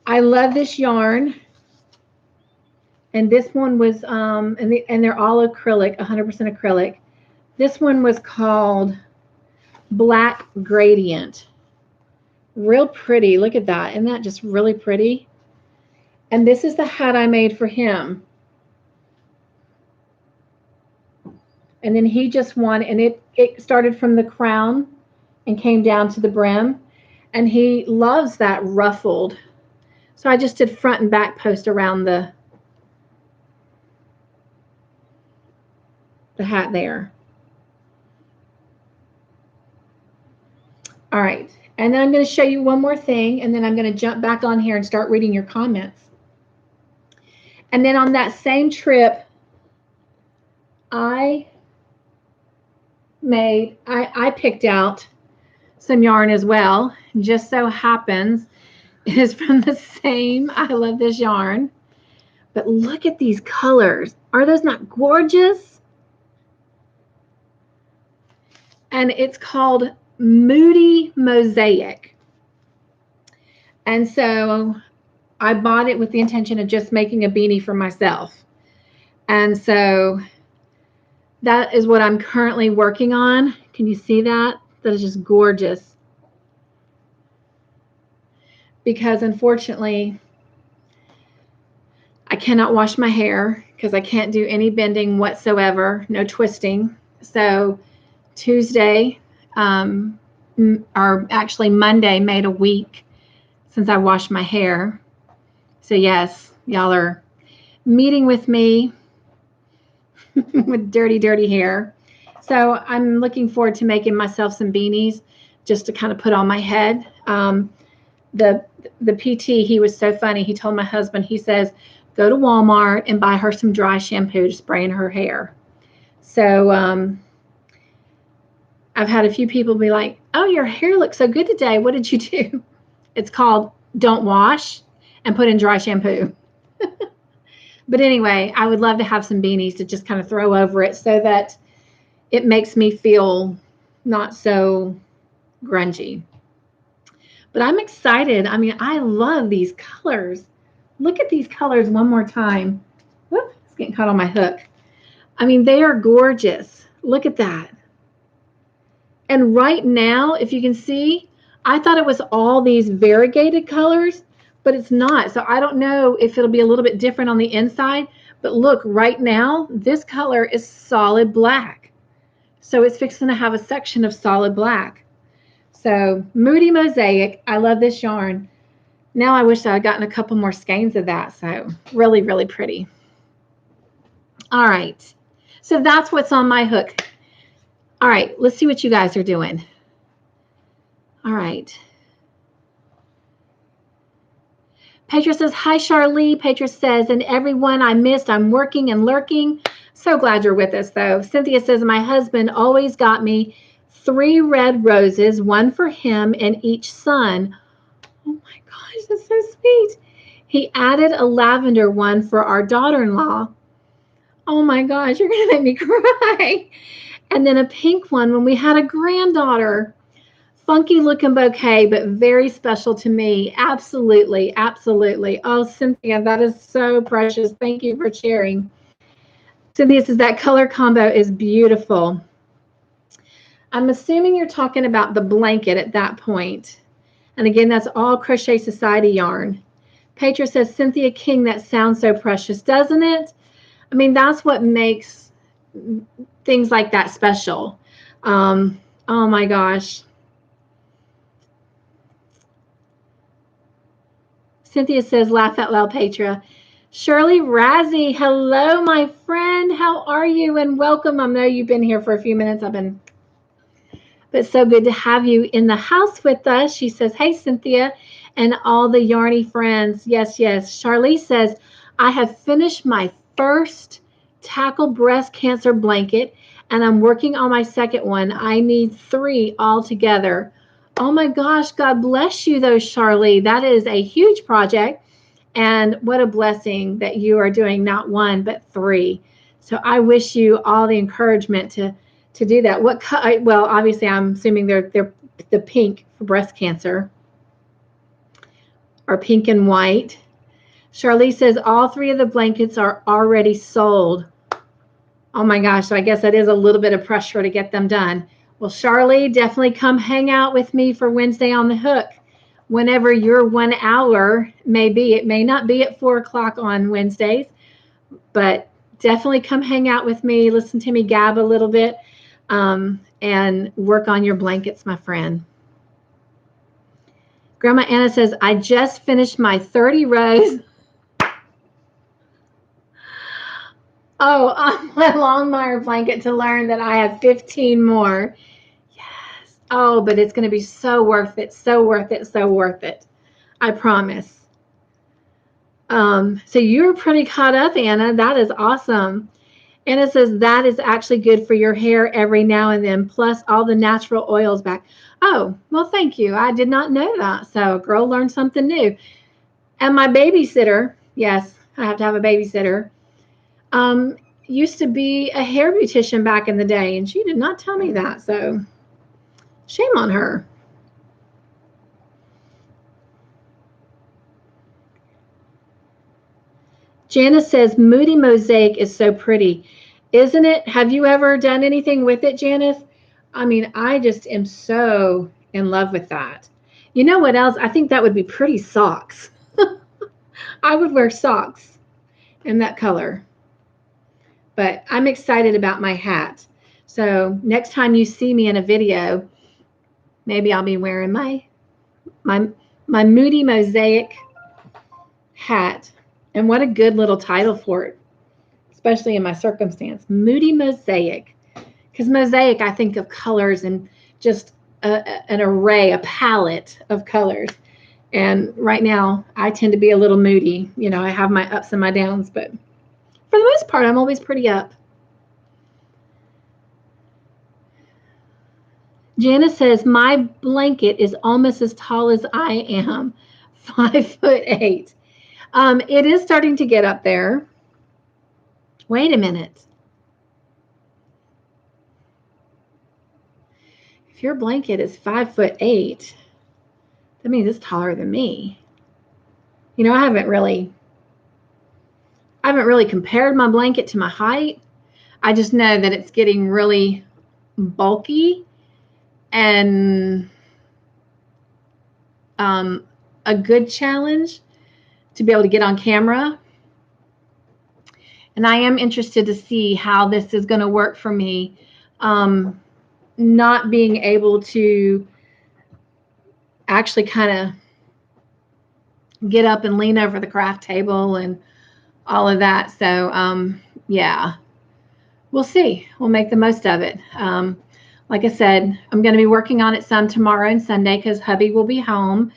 I love this yarn. And this one was, and they're all acrylic, 100% acrylic. This one was called Black Gradient. Real pretty. Look at that. Isn't that just really pretty? And this is the hat I made for him. And then he just won, and it started from the crown and came down to the brim. And he loves that ruffled. So I just did front and back post around the hat there. All right. And then I'm going to show you one more thing, and then I'm going to jump back on here and start reading your comments. And then on that same trip, I picked out some yarn as well. Just so happens it is from the same, I love this yarn. But look at these colors. Are those not gorgeous? And it's called Moody Mosaic. And so I bought it with the intention of just making a beanie for myself. And so that is what I'm currently working on. Can you see that? That is just gorgeous. Because unfortunately, I cannot wash my hair because I can't do any bending whatsoever, no twisting. So Tuesday, or actually Monday, made a week since I washed my hair. So yes, y'all are meeting with me with dirty, dirty hair. So I'm looking forward to making myself some beanies just to kind of put on my head. The PT, he was so funny. He told my husband, he says, go to Walmart and buy her some dry shampoo to spray in her hair. So I've had a few people be like, oh, your hair looks so good today. What did you do? It's called don't wash and put in dry shampoo. But anyway, I would love to have some beanies to just kind of throw over it so that it makes me feel not so grungy. But I'm excited. I mean, I love these colors. Look at these colors one more time. Whoop, it's getting caught on my hook. I mean, they are gorgeous. Look at that. And right now, if you can see, I thought it was all these variegated colors, but it's not. So I don't know if it'll be a little bit different on the inside. But look, right now, this color is solid black. So it's fixing to have a section of solid black. So Moody Mosaic, I love this yarn. Now I wish I had gotten a couple more skeins of that. So really, really pretty. All right. So that's what's on my hook. All right, let's see what you guys are doing. All right. Petra says, hi, Charlie. Petra says, and everyone I missed, I'm working and lurking. So glad you're with us, though. Cynthia says, my husband always got me 3 red roses, 1 for him and each son. Oh, my gosh, that's so sweet. He added a lavender one for our daughter-in-law. Oh, my gosh, you're going to make me cry. And then a pink one when we had a granddaughter. Funky looking bouquet, but very special to me. Absolutely, absolutely. Oh, Cynthia, that is so precious. Thank you for sharing. Cynthia says that color combo is beautiful. I'm assuming you're talking about the blanket at that point. And again, that's all Crochet Society yarn. Petra says, Cynthia King, that sounds so precious, doesn't it? I mean, that's what makes things like that special. Oh my gosh. Cynthia says, laugh out loud, Petra. Shirley Razzie, hello, my friend. How are you? And welcome. I know you've been here for a few minutes. But so good to have you in the house with us. She says, hey, Cynthia, and all the yarny friends. Yes, yes. Charlie says, I have finished my first tackle breast cancer blanket, and I'm working on my second one. I need 3 altogether. Oh my gosh, God bless you though, Charlie. That is a huge project. And what a blessing that you are doing not 1, but 3. So I wish you all the encouragement to do that. What well, obviously I'm assuming they're the pink for breast cancer. Or pink and white. Charlie says all 3 of the blankets are already sold. Oh my gosh, so I guess that is a little bit of pressure to get them done. Well, Charlie, definitely come hang out with me for Wednesday on the Hook. Whenever your 1 hour may be. It may not be at 4 o'clock on Wednesdays, but definitely come hang out with me, listen to me gab a little bit, and work on your blankets, my friend. Grandma Anna says, I just finished my 30 rows. Oh, on my Longmire blanket to learn that I have 15 more. Yes. Oh, but it's going to be so worth it, so worth it, so worth it. I promise. So you're pretty caught up, Anna. That is awesome. Anna says that is actually good for your hair every now and then, plus all the natural oils back. Oh, well, thank you. I did not know that. So girl learned something new. And my babysitter, yes, I have to have a babysitter, used to be a hair beautician back in the day, and she did not tell me that. So shame on her. Janice says, Moody Mosaic is so pretty. Isn't it? Have you ever done anything with it, Janice? I mean, I just am so in love with that. You know what else? I think that would be pretty socks. I would wear socks in that color. But I'm excited about my hat. So next time you see me in a video, maybe I'll be wearing my Moody Mosaic hat. And what a good little title for it, especially in my circumstance. Moody Mosaic. Because mosaic, I think of colors and just an array, a palette of colors. And right now, I tend to be a little moody. You know, I have my ups and my downs, but for the most part, I'm always pretty up. Janice says, my blanket is almost as tall as I am, 5'8". It is starting to get up there. Wait a minute. If your blanket is 5'8", that means it's taller than me. You know, I haven't really compared my blanket to my height. I just know that it's getting really bulky and a good challenge to be able to get on camera. And I am interested to see how this is going to work for me not being able to actually kind of get up and lean over the craft table and all of that. So, yeah, we'll see. We'll make the most of it. Like I said, I'm going to be working on it some tomorrow and Sunday because hubby will be home,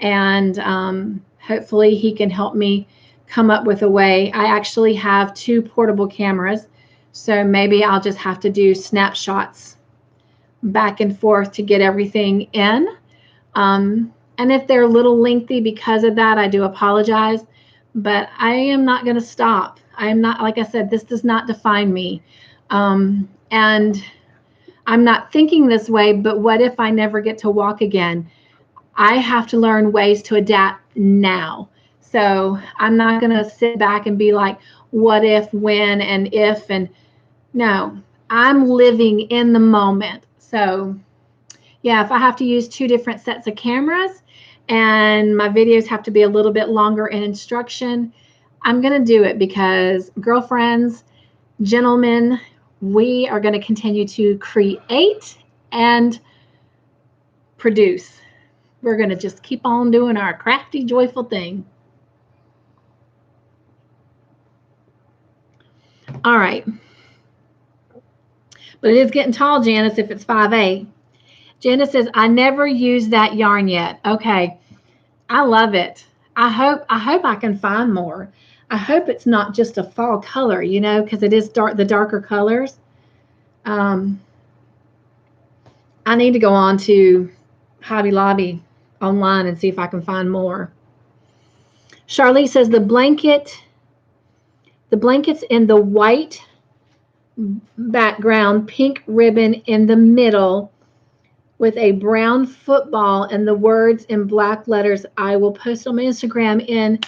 and hopefully he can help me come up with a way. I actually have 2 portable cameras, so maybe I'll just have to do snapshots back and forth to get everything in. And if they're a little lengthy because of that, I do apologize, but I am not going to stop. I am not, like I said, this does not define me. And I'm not thinking this way, but what if I never get to walk again? I have to learn ways to adapt now. So I'm not going to sit back and be like, what if, when, and if, and no, I'm living in the moment. So yeah, if I have to use 2 different sets of cameras and my videos have to be a little bit longer in instruction, I'm going to do it because, girlfriends, gentlemen, we are going to continue to create and produce. We're going to just keep on doing our crafty, joyful thing. All right. But it is getting tall, Janice, if it's 5/8. Janice says, I never used that yarn yet. Okay. I love it. I hope I can find more. I hope it's not just a fall color, you know, because it is dark, the darker colors. I need to go on to Hobby Lobby online and see if I can find more. Charlie says the blanket's in the white background, pink ribbon in the middle with a brown football and the words in black letters. I will post on my Instagram in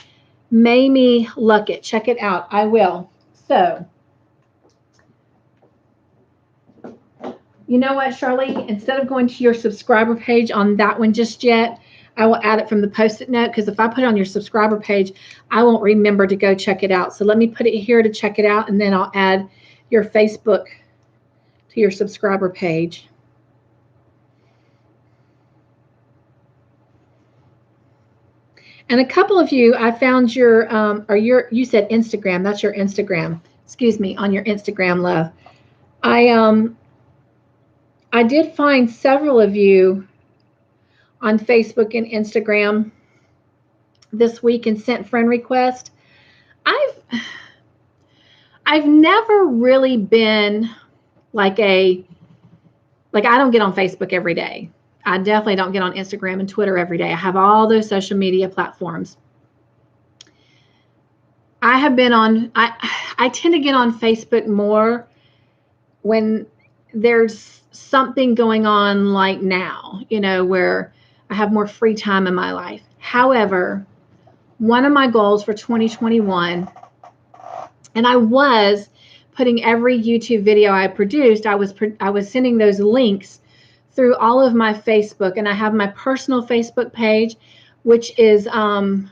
Mamie Luckett. Check it out. I will. So, you know what, Charlie? Instead of going to your subscriber page on that one just yet, I will add it from the Post-it note, because if I put it on your subscriber page, I won't remember to go check it out. So let me put it here to check it out, and then I'll add your Facebook to your subscriber page. And a couple of you, I found your, you said Instagram. That's your Instagram. Excuse me, on your Instagram, love. I did find several of you on Facebook and Instagram this week and sent friend requests. I've never really been like I don't get on Facebook every day. I definitely don't get on Instagram and Twitter every day. I have all those social media platforms. I have been on, I tend to get on Facebook more when there's something going on like now, you know, where I have more free time in my life. However, one of my goals for 2021, and I was putting every YouTube video I produced, I was sending those links through all of my Facebook, and I have my personal Facebook page, which is I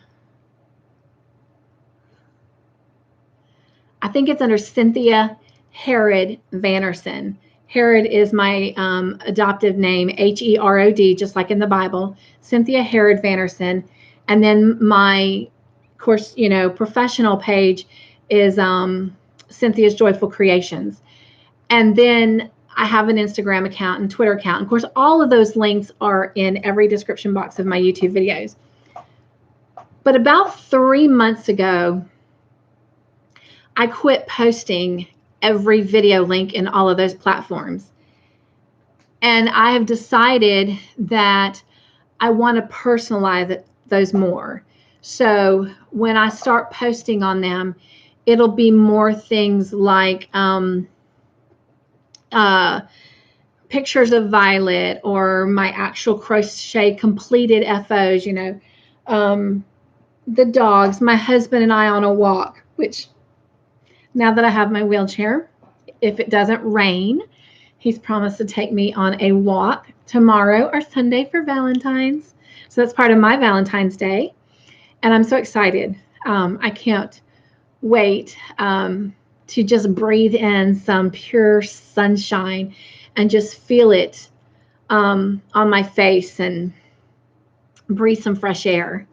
think it's under Cynthia Herod Vannerson. Herod is my adoptive name, Herod, just like in the Bible. Cynthia Herod Vannerson. And then my, of course, you know, professional page is Cynthia's Joyful Creations. And then I have an Instagram account and Twitter account. Of course, all of those links are in every description box of my YouTube videos. But about 3 months ago, I quit posting every video link in all of those platforms. And I have decided that I want to personalize those more. So when I start posting on them, it'll be more things like pictures of Violet, or my actual crochet completed FOs, you know, the dogs, my husband and I on a walk, which now that I have my wheelchair, if it doesn't rain, he's promised to take me on a walk tomorrow or Sunday for Valentines. So that's part of my Valentine's Day. And I'm so excited. I can't wait to to just breathe in some pure sunshine and just feel it on my face and breathe some fresh air.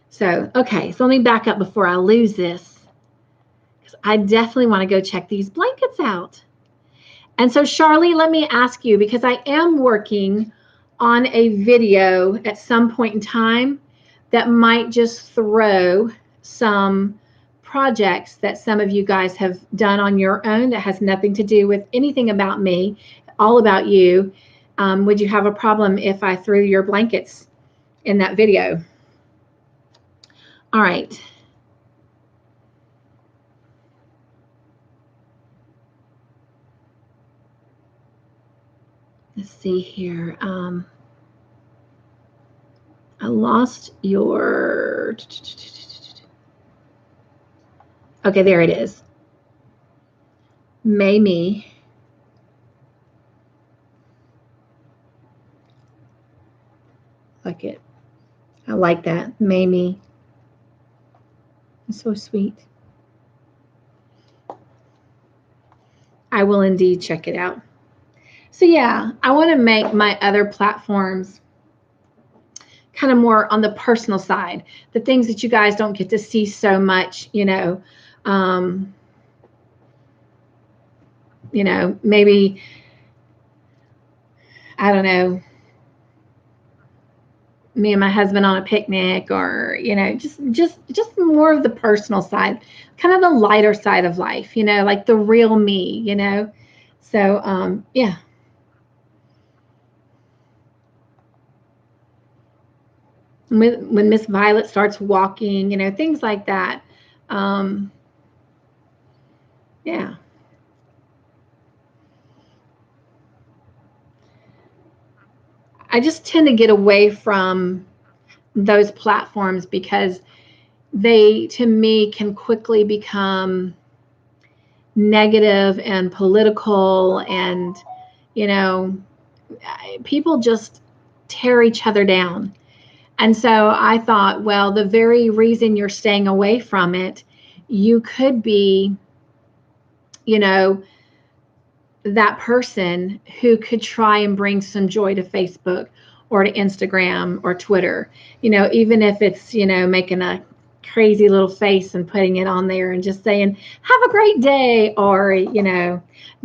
So, okay, so let me back up before I lose this, because I definitely want to go check these blankets out. And so, Charlie, let me ask you, because I am working on a video at some point in time that might just throw some projects that some of you guys have done on your own that has nothing to do with anything about me, all about you. Would you have a problem if I threw your blankets in that video? All right. Let's see here. I lost your... Okay, there it is. Mamie. Like it. I like that. Mamie. It's so sweet. I will indeed check it out. So yeah, I want to make my other platforms kind of more on the personal side, the things that you guys don't get to see so much, maybe, I don't know, me and my husband on a picnic, or, just more of the personal side, kind of the lighter side of life, like the real me, So, yeah. When Miss Violet starts walking, things like that. Yeah. I just tend to get away from those platforms because they, to me, can quickly become negative and political, and, people just tear each other down. And so I thought, well, the very reason you're staying away from it, you could be, that person who could try and bring some joy to Facebook or to Instagram or Twitter, even if it's, making a crazy little face and putting it on there and just saying, have a great day, or,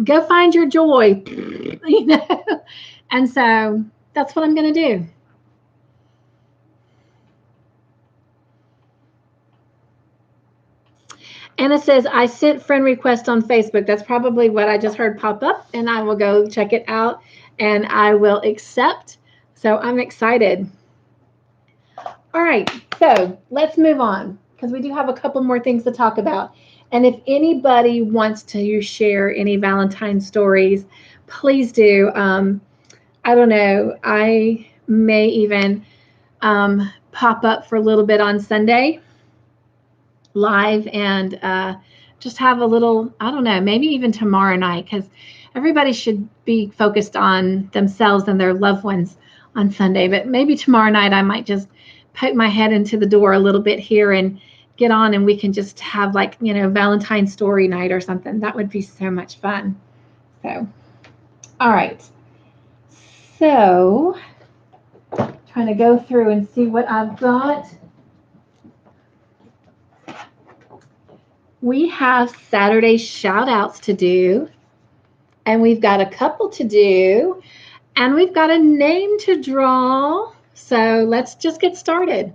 go find your joy, And so that's what I'm going to do. Anna says, I sent friend request on Facebook. That's probably what I just heard pop up, and I will go check it out and I will accept. So I'm excited. All right, so let's move on, because we do have a couple more things to talk about. And if anybody wants to share any Valentine stories, please do. I don't know, I may even pop up for a little bit on Sunday live and just have a little, I don't know, maybe even tomorrow night, because everybody should be focused on themselves and their loved ones on Sunday. But maybe tomorrow night I might just poke my head into the door a little bit here and get on, and we can just have, like, Valentine story night or something. That would be so much fun. So, all right. So, trying to go through and see what I've got. We have Saturday shout outs to do, and we've got a couple to do, and we've got a name to draw. So let's just get started.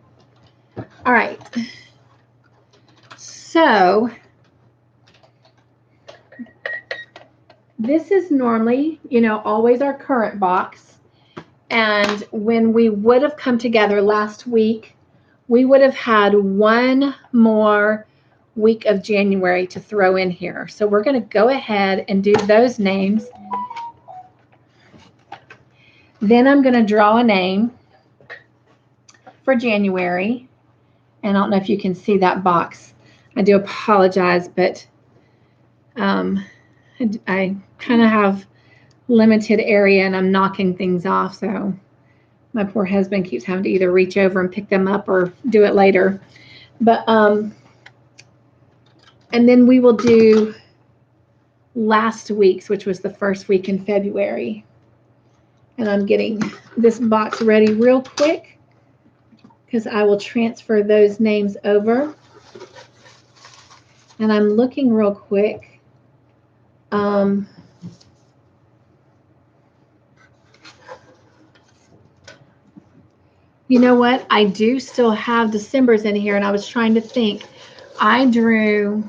All right. So this is normally, always our current box. And when we would have come together last week, we would have had one more week of January to throw in here. So we're going to go ahead and do those names. Then I'm going to draw a name for January. And I don't know if you can see that box. I do apologize, but I kind of have limited area and I'm knocking things off. So my poor husband keeps having to either reach over and pick them up or do it later. But and then we will do last week's, which was the first week in February. And I'm getting this box ready real quick because I will transfer those names over. And I'm looking real quick. You know what? I do still have December's in here, and I was trying to think. I drew,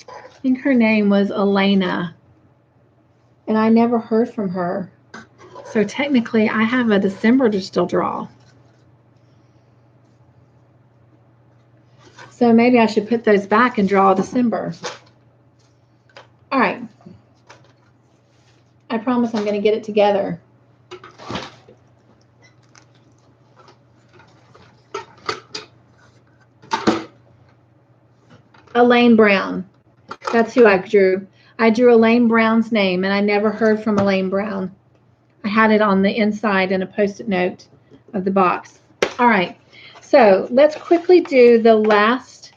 I think her name was Elena, and I never heard from her. So technically, I have a December to still draw. So maybe I should put those back and draw December. All right. I promise I'm going to get it together. Elaine Brown. That's who I drew. I drew Elaine Brown's name, and I never heard from Elaine Brown. I had it on the inside in a Post-it note of the box. All right. So let's quickly do the last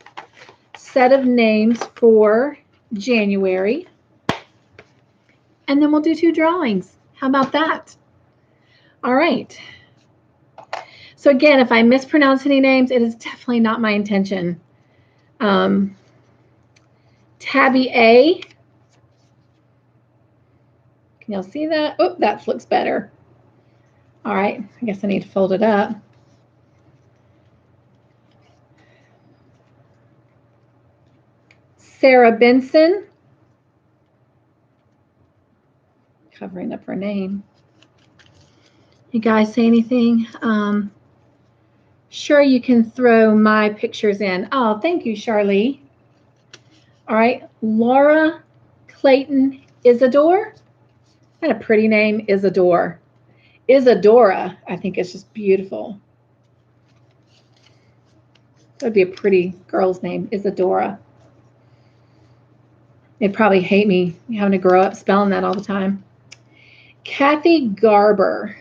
set of names for January. And then we'll do 2 drawings. How about that? All right. So again, if I mispronounce any names, it is definitely not my intention. Tabby A. Can y'all see that? Oh, that looks better. All right. I guess I need to fold it up. Sarah Benson. Covering up her name. You guys say anything? Sure, you can throw my pictures in. Oh, thank you, Charlie. All right, Laura Clayton Isadore. What a pretty name, Isadore. Isadora, I think it's just beautiful. That would be a pretty girl's name, Isadora. They'd probably hate me having to grow up spelling that all the time. Kathy Garber.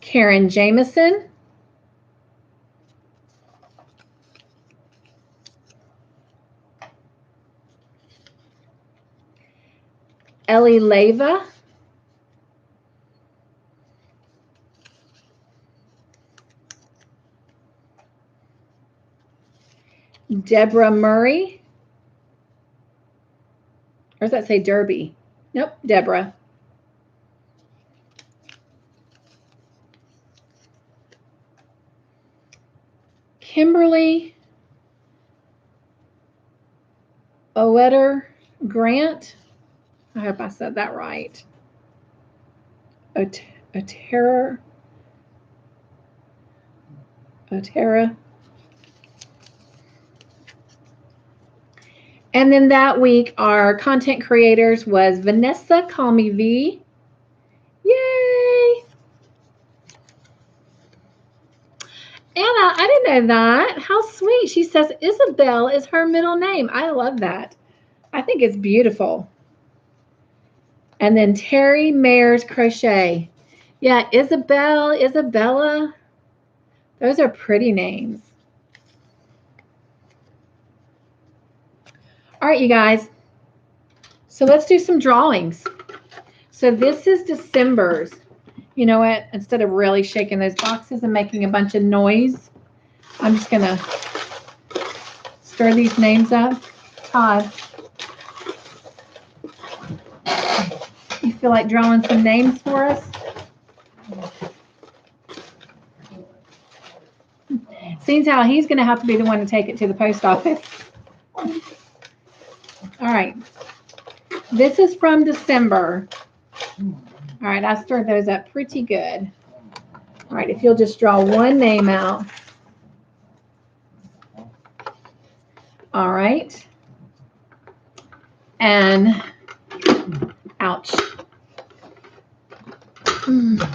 Karen Jameson. Ellie Leva. Deborah Murray. Or does that say Derby? Nope, Deborah. Kimberly Oetter Grant. I hope I said that right. Otera. And then that week, our content creators was Vanessa, call me V. Yay! Anna, I didn't know that. How sweet. She says Isabel is her middle name. I love that. I think it's beautiful. And then Terry Mayers Crochet. Yeah, Isabel, Isabella. Those are pretty names. All right, you guys. So let's do some drawings. So this is December's. You know what? Instead of really shaking those boxes and making a bunch of noise, I'm just going to stir these names up. Todd, you feel like drawing some names for us? Seems how he's going to have to be the one to take it to the post office. All right. This is from December. All right, I stirred those up pretty good. All right, if you'll just draw one name out. All right. And, ouch. The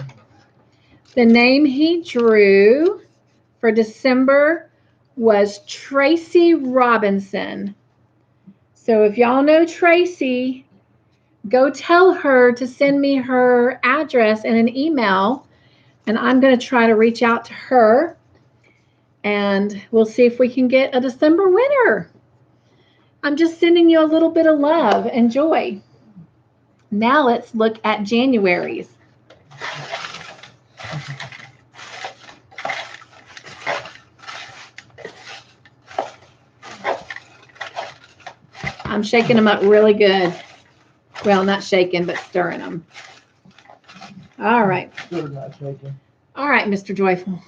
name he drew for December was Tracy Robinson. So if y'all know Tracy, go tell her to send me her address in an email, And I'm going to try to reach out to her, and we'll see if we can get a December winner. I'm just sending you a little bit of love and joy. Now let's look at January's. I'm shaking them up really good. Well, not shaking, but stirring them. All right. Still not shaking. All right, Mr. Joyful.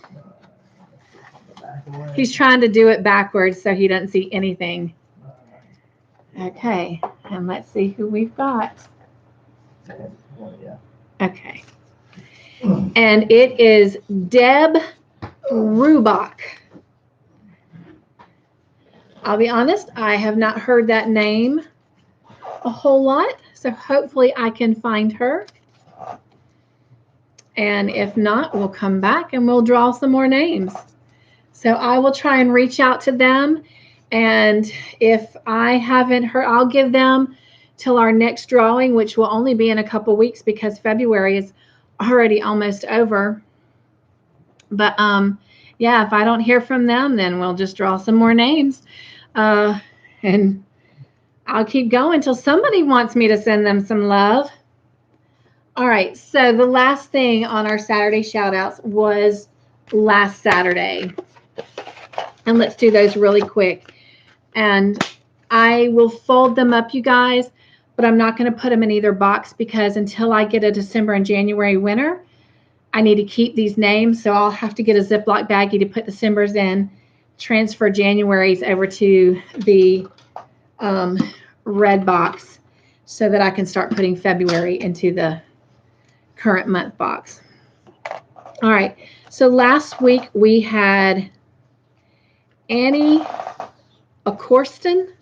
Back away. He's trying to do it backwards so he doesn't see anything. Okay, and let's see who we've got. Yeah. Okay. And it is Deb Rubach. I'll be honest, I have not heard that name a whole lot, so hopefully I can find her. And if not, we'll come back and we'll draw some more names. So I will try and reach out to them, and if I haven't heard, I'll give them till our next drawing, which will only be in a couple weeks because February is already almost over. But yeah, if I don't hear from them, then we'll just draw some more names. And I'll keep going until somebody wants me to send them some love. All right, so the last thing on our Saturday shout-outs was last Saturday. And let's do those really quick. And I will fold them up, you guys, but I'm not going to put them in either box because until I get a December and January winner, I need to keep these names. So I'll have to get a Ziploc baggie to put December's in, transfer January's over to the red box so that I can start putting February into the current month box. All right, so last week we had Annie Acrorston.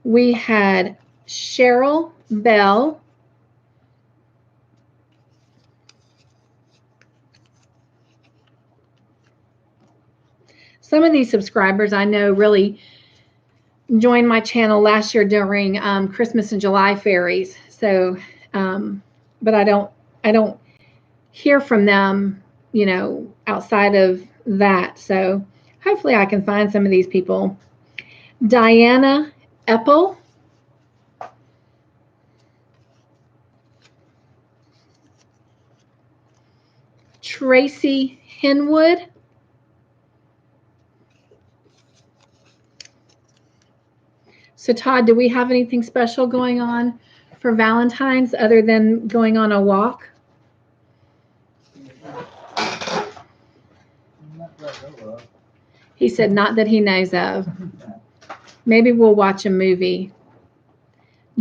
We had Cheryl Bell. Some of these subscribers I know really joined my channel last year during Christmas and July fairies. So, but I don't hear from them, you know, outside of that. So hopefully I can find some of these people. Diana Eppel. Tracy Henwood. So Todd, do we have anything special going on for Valentine's other than going on a walk? He said not that he knows of. Maybe we'll watch a movie.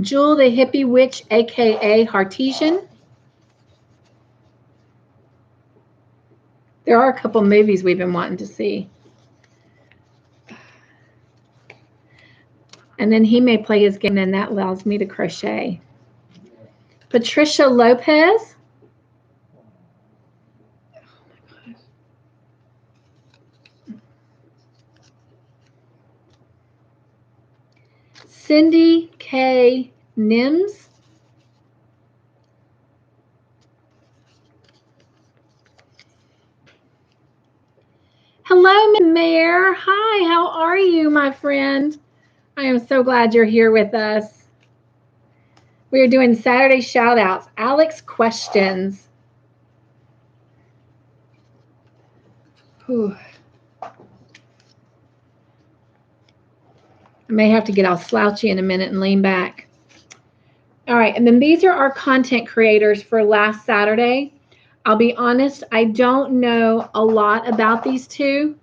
Jewel the Hippie Witch, aka Hartesian. There are a couple movies we've been wanting to see. And then he may play his game, and that allows me to crochet. Patricia Lopez. Cindy K. Nims. Hello, Mayor. Hi, how are you, my friend? I am so glad you're here with us. We are doing Saturday shout-outs. Alex questions. Whew. I may have to get all slouchy in a minute and lean back. All right, and then these are our content creators for last Saturday. I'll be honest, I don't know a lot about these two.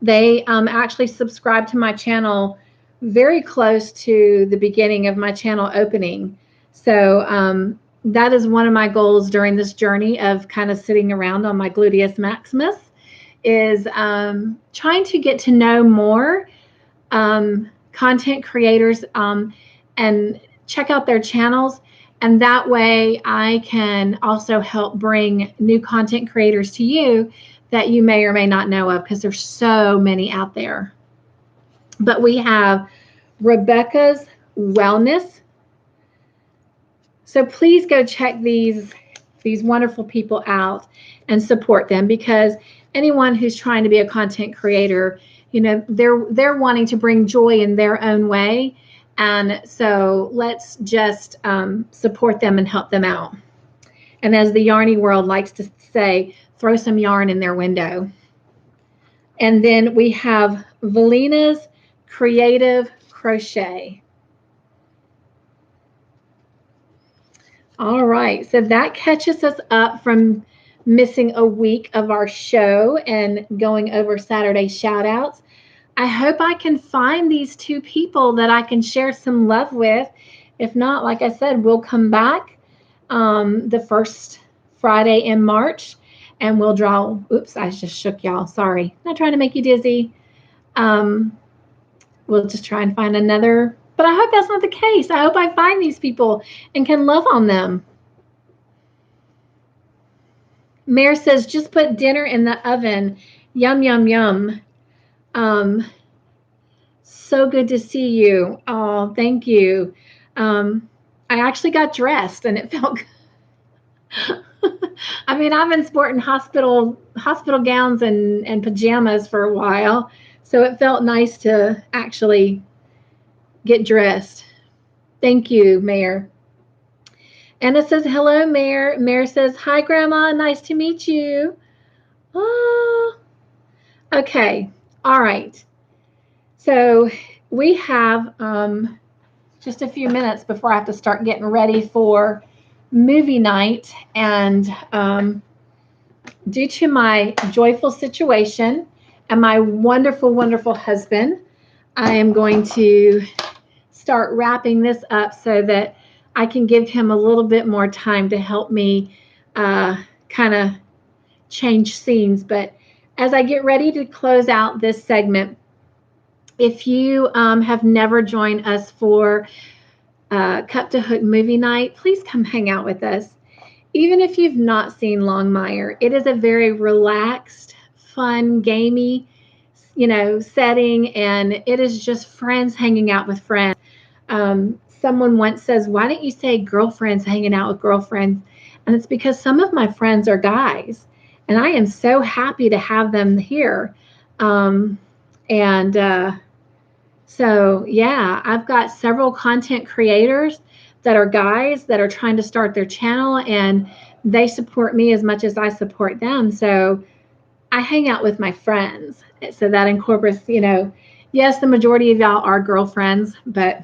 They actually subscribed to my channel very close to the beginning of my channel opening. So that is one of my goals during this journey of kind of sitting around on my gluteus maximus, is trying to get to know more content creators and check out their channels. And that way I can also help bring new content creators to you that you may or may not know of, because there's so many out there. But we have Rebecca's Wellness. So please go check these wonderful people out and support them, because anyone who's trying to be a content creator, you know, they're wanting to bring joy in their own way. And so let's just support them and help them out. And as the yarny world likes to say, throw some yarn in their window. And then we have Valina's Creative Crochet. All right, so that catches us up from missing a week of our show and going over Saturday shout outs. I hope I can find these two people that I can share some love with. If not, like I said, we'll come back the first Friday in March, and we'll draw. Oops, I just shook y'all. Sorry. Not trying to make you dizzy. We'll just try and find another. But I hope that's not the case. I hope I find these people and can love on them. Mare says, just put dinner in the oven. Yum, yum, yum. So good to see you. Oh, thank you. I actually got dressed and it felt good. I mean, I've been sporting hospital gowns and pajamas for a while, so it felt nice to actually get dressed. Thank you, Mayor. Anna says, hello, Mayor. Mayor says, hi, Grandma. Nice to meet you. Oh, okay. All right. So we have just a few minutes before I have to start getting ready for movie night. And due to my joyful situation and my wonderful, wonderful husband, I am going to start wrapping this up so that I can give him a little bit more time to help me kind of change scenes. But as I get ready to close out this segment, if you have never joined us for Cup to Hook movie night, please come hang out with us. Even if you've not seen Longmire, it is a very relaxed, fun, gamey, setting, and it is just friends hanging out with friends. Someone once says, why don't you say girlfriends hanging out with girlfriends? And it's because some of my friends are guys, and I am so happy to have them here. So yeah, I've got several content creators that are guys that are trying to start their channel, and they support me as much as I support them. So I hang out with my friends. So that incorporates, yes, the majority of y'all are girlfriends, but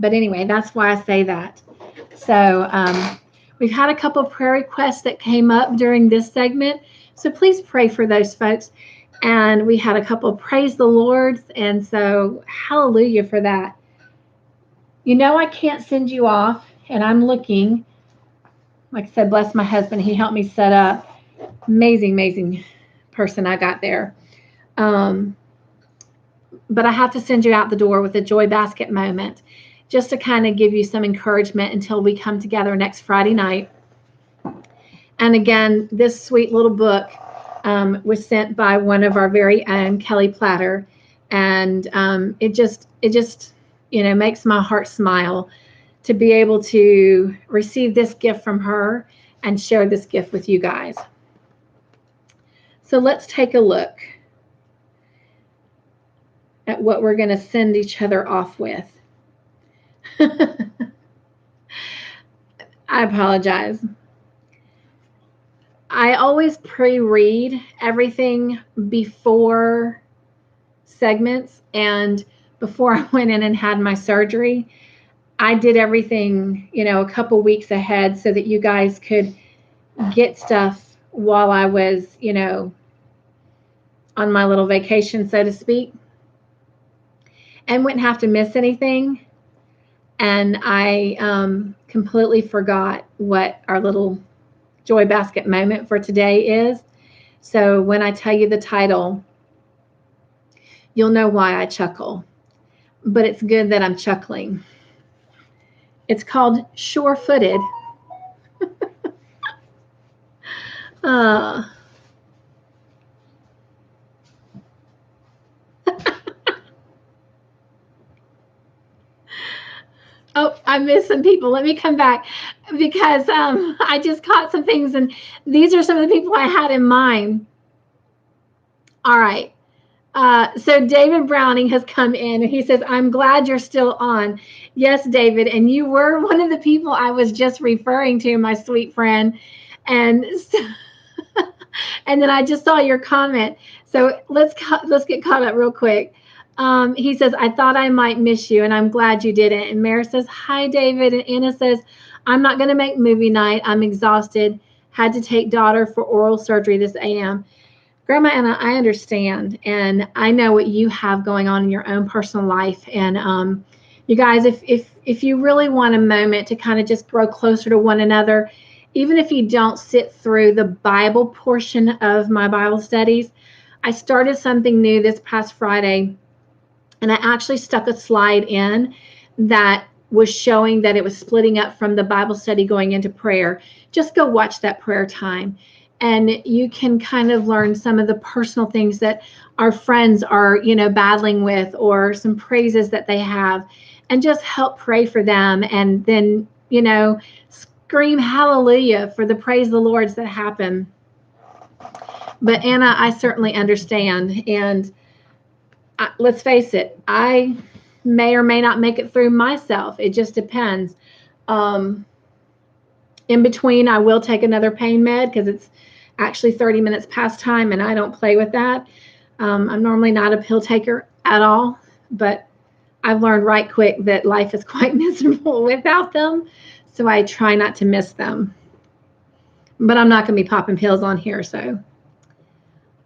anyway, that's why I say that. So we've had a couple of prayer requests that came up during this segment. So please pray for those folks. And we had a couple of praise the Lords. And so hallelujah for that. I can't send you off. And I'm looking. Like I said, bless my husband. He helped me set up. Amazing, amazing person I got there. But I have to send you out the door with a joy basket moment, just to kind of give you some encouragement until we come together next Friday night. And again, this sweet little book was sent by one of our very own, Kelly Platter. And it just makes my heart smile to be able to receive this gift from her and share this gift with you guys. So let's take a look at what we're going to send each other off with. I apologize. I always pre-read everything before segments, and before I went in and had my surgery, I did everything, a couple weeks ahead so that you guys could get stuff while I was, on my little vacation, so to speak, and wouldn't have to miss anything. And I completely forgot what our little joy basket moment for today is. So when I tell you the title, you'll know why I chuckle. But it's good that I'm chuckling. It's called Sure-Footed. Oh, I missed some people. Let me come back because I just caught some things, and these are some of the people I had in mind. All right. So David Browning has come in, and he says, I'm glad you're still on. Yes, David, and you were one of the people I was just referring to, my sweet friend. And so, and then I just saw your comment. So let's get caught up real quick. He says, I thought I might miss you, and I'm glad you didn't. And Mary says, hi, David. And Anna says, I'm not going to make movie night. I'm exhausted. Had to take daughter for oral surgery this AM. Grandma Anna, I understand, and I know what you have going on in your own personal life. And you guys, if you really want a moment to kind of just grow closer to one another, even if you don't sit through the Bible portion of my Bible studies, I started something new this past Friday, and I actually stuck a slide in that was showing that it was splitting up from the Bible study going into prayer. Just go watch that prayer time, and you can kind of learn some of the personal things that our friends are, battling with, or some praises that they have, and just help pray for them. And then, scream hallelujah for the praise the Lords that happen. But Anna, I certainly understand. And let's face it, I may or may not make it through myself. It just depends. In between, I will take another pain med because it's actually 30 minutes past time, and I don't play with that. I'm normally not a pill taker at all, but I've learned right quick that life is quite miserable without them, so I try not to miss them. But I'm not going to be popping pills on here, so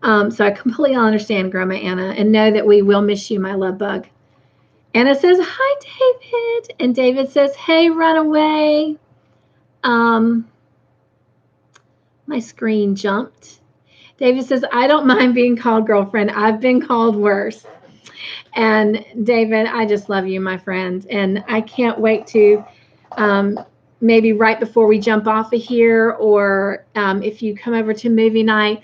I completely understand, Grandma Anna, and know that we will miss you, my love bug. Anna says, hi, David. And David says, hey, runaway. My screen jumped. David says, I don't mind being called girlfriend. I've been called worse. And David, I just love you, my friend. And I can't wait to maybe right before we jump off of here, or if you come over to movie night.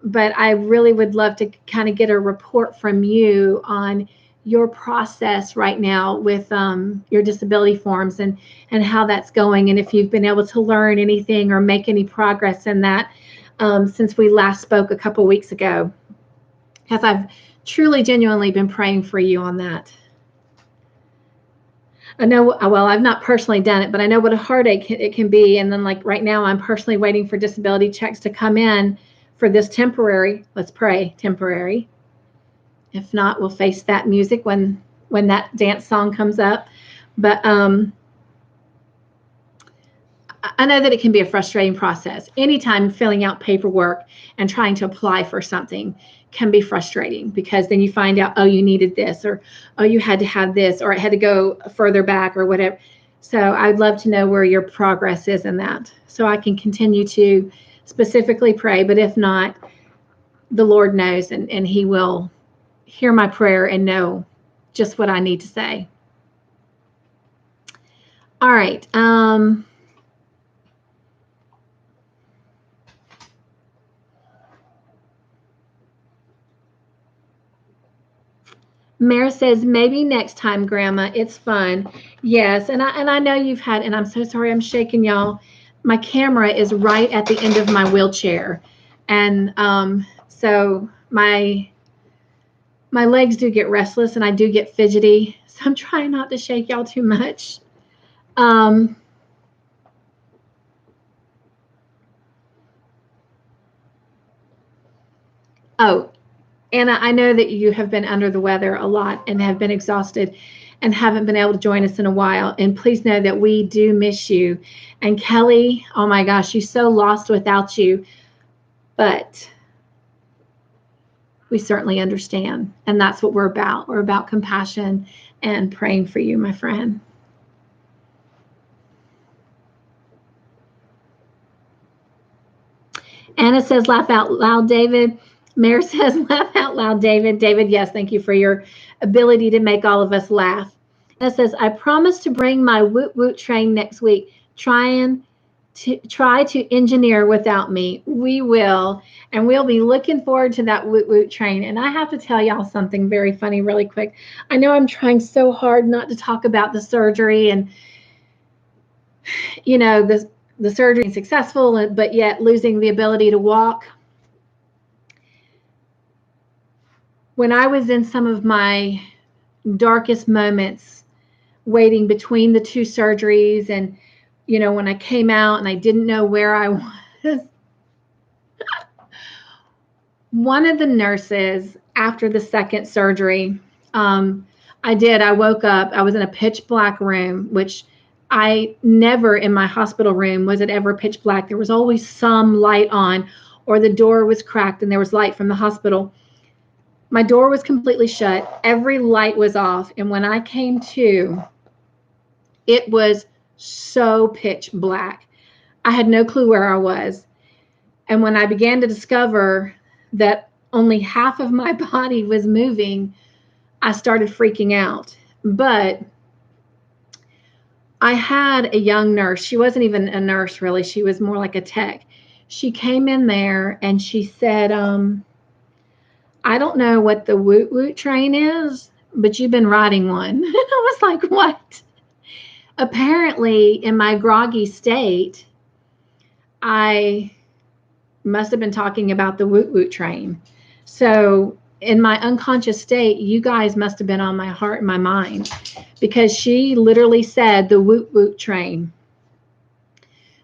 But I really would love to kind of get a report from you on your process right now with your disability forms, and how that's going, and if you've been able to learn anything or make any progress in that since we last spoke a couple weeks ago, because I've truly, genuinely been praying for you on that. I know, well, I've not personally done it, but I know what a heartache it can be. And then, like right now, I'm personally waiting for disability checks to come in for this temporary, let's pray, temporary. If not, we'll face that music when that dance song comes up. But I know that it can be a frustrating process. Anytime filling out paperwork and trying to apply for something can be frustrating, because then you find out, oh, you needed this, or oh, you had to have this, or it had to go further back, or whatever. So I'd love to know where your progress is in that, so I can continue to specifically pray. But if not, the Lord knows, and he will hear my prayer and know just what I need to say. All right. Mara says, maybe next time, Grandma. It's fun. Yes, and I know you've had, and I'm so sorry I'm shaking, y'all. My camera is right at the end of my wheelchair. And so my legs do get restless, and I do get fidgety. So I'm trying not to shake y'all too much. Oh, Anna, I know that you have been under the weather a lot and have been exhausted and haven't been able to join us in a while. And please know that we do miss you. And Kelly, oh my gosh, she's so lost without you. But we certainly understand. And that's what we're about. We're about compassion and praying for you, my friend. Anna says, laugh out loud, David. Mayor says, laugh out loud, David. David, yes, thank you for your ability to make all of us laugh. Anna says, I promise to bring my woot woot train next week. Try to engineer without me. We will. And we'll be looking forward to that woot woot train. And I have to tell y'all something very funny really quick. I know I'm trying so hard not to talk about the surgery and you know, the surgery is successful, but yet losing the ability to walk. When I was in some of my darkest moments, waiting between the two surgeries, and, you know, when I came out and I didn't know where I was, one of the nurses after the second surgery, I woke up, I was in a pitch black room, which I never in my hospital room was it ever pitch black. There was always some light on, or the door was cracked and there was light from the hospital. My door was completely shut. Every light was off. And when I came to, it was so pitch black. I had no clue where I was. And when I began to discover that only half of my body was moving, I started freaking out. But I had a young nurse. She wasn't even a nurse, really. She was more like a tech. She came in there and she said, I don't know what the woot woot train is, but you've been riding one. I was like, what? Apparently, in my groggy state, I must have been talking about the woot woot train. So in my unconscious state, you guys must have been on my heart and my mind, because she literally said the woot woot train.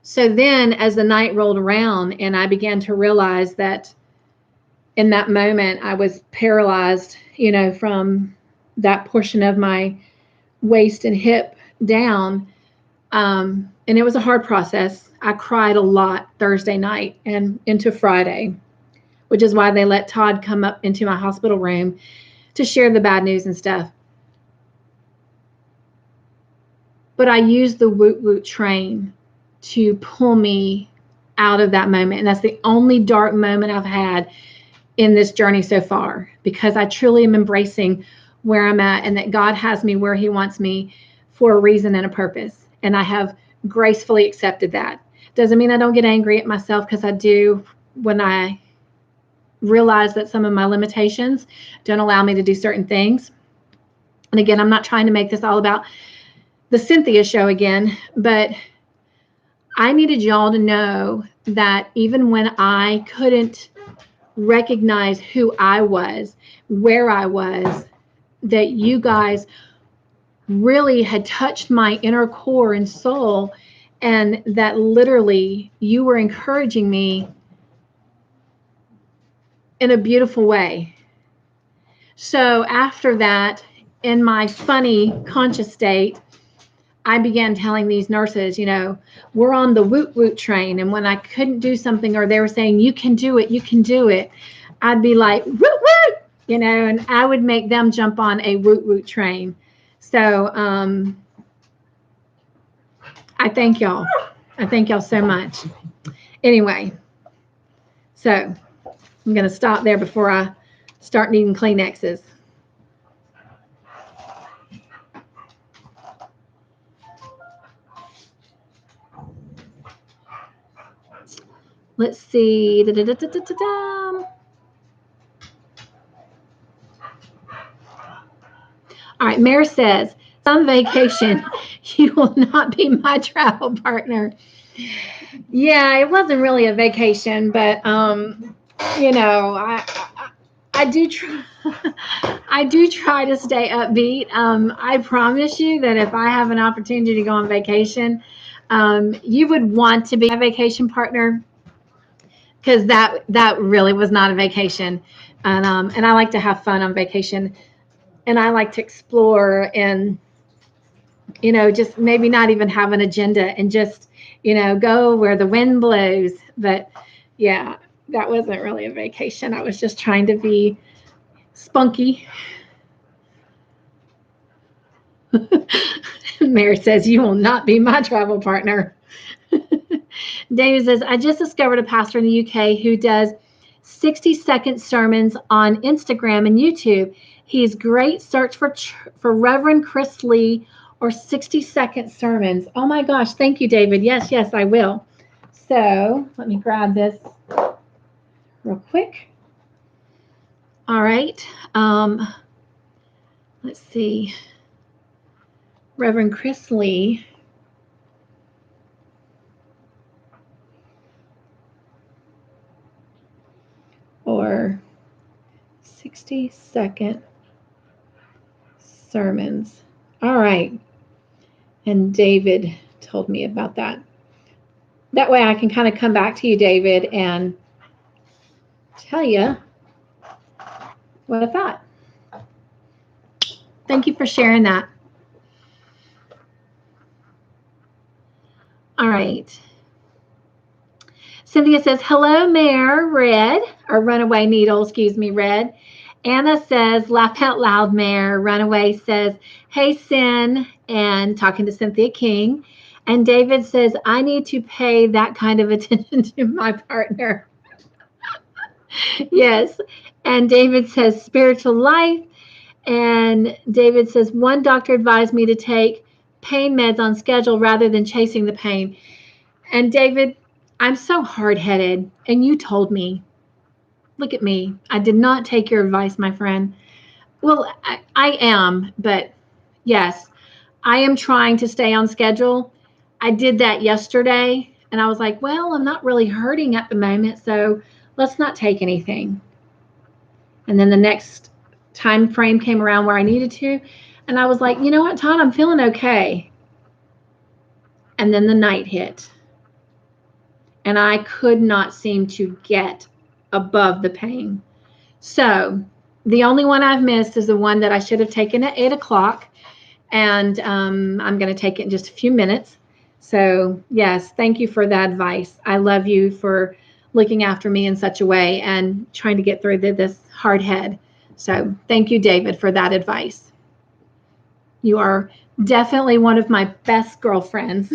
So then as the night rolled around and I began to realize that in that moment I was paralyzed, you know, from that portion of my waist and hip down. And it was a hard process. I cried a lot Thursday night and into Friday, which is why they let Todd come up into my hospital room to share the bad news and stuff. But I used the woot woot train to pull me out of that moment. And that's the only dark moment I've had in this journey so far, because I truly am embracing where I'm at and that God has me where he wants me for a reason and a purpose. And I have gracefully accepted that. Doesn't mean I don't get angry at myself, because I do when I realize that some of my limitations don't allow me to do certain things. And again, I'm not trying to make this all about the Cynthia show again, but I needed y'all to know that even when I couldn't recognize who I was, where I was, that you guys really had touched my inner core and soul, and that literally you were encouraging me in a beautiful way. So after that, in my funny conscious state, I began telling these nurses, you know, we're on the woot woot train. And when I couldn't do something, or they were saying, you can do it, I'd be like, woot woot, you know, and I would make them jump on a woot woot train. So I thank y'all. I thank y'all so much. Anyway, so I'm going to stop there before I start needing Kleenexes. Let's see. All right, Mare says, on vacation, you will not be my travel partner. Yeah, it wasn't really a vacation, but you know, I do try. I do try to stay upbeat. I promise you that if I have an opportunity to go on vacation, you would want to be a vacation partner, because that really was not a vacation, and I like to have fun on vacation, and I like to explore, and you know, just maybe not even have an agenda, and just, you know, go where the wind blows. But yeah, that wasn't really a vacation. I was just trying to be spunky. Mary says, you will not be my travel partner. David says, I just discovered a pastor in the UK who does 60-second sermons on Instagram and YouTube. He's great. Search for Reverend Chris Lee or 60-second sermons. Oh my gosh. Thank you, David. Yes, I will. So let me grab this real quick. All right. Let's see. Reverend Chris Lee. 60-second sermons. All right. And David told me about that. That way I can kind of come back to you, David, and tell you what I thought. Thank you for sharing that. All right. Cynthia says, hello, Mare, Red, or Runaway Needle, excuse me, Red. Anna says, laugh out loud, Mare. Runaway says, hey, Cyn, and talking to Cynthia King. And David says, I need to pay that kind of attention to my partner. Yes. And David says, spiritual life. And David says, one doctor advised me to take pain meds on schedule rather than chasing the pain. And David, I'm so hard-headed, and you told me. Look at me. I did not take your advice, my friend. Well, I am, but yes, I am trying to stay on schedule. I did that yesterday, and I was like, well, I'm not really hurting at the moment, so let's not take anything. And then the next time frame came around where I needed to, and I was like, you know what, Todd, I'm feeling okay. And then the night hit, and I could not seem to get above the pain. So the only one I've missed is the one that I should have taken at 8 o'clock, and I'm going to take it in just a few minutes. So yes, thank you for that advice. I love you for looking after me in such a way and trying to get through this hard head. So thank you, David, for that advice. You are definitely one of my best girlfriends.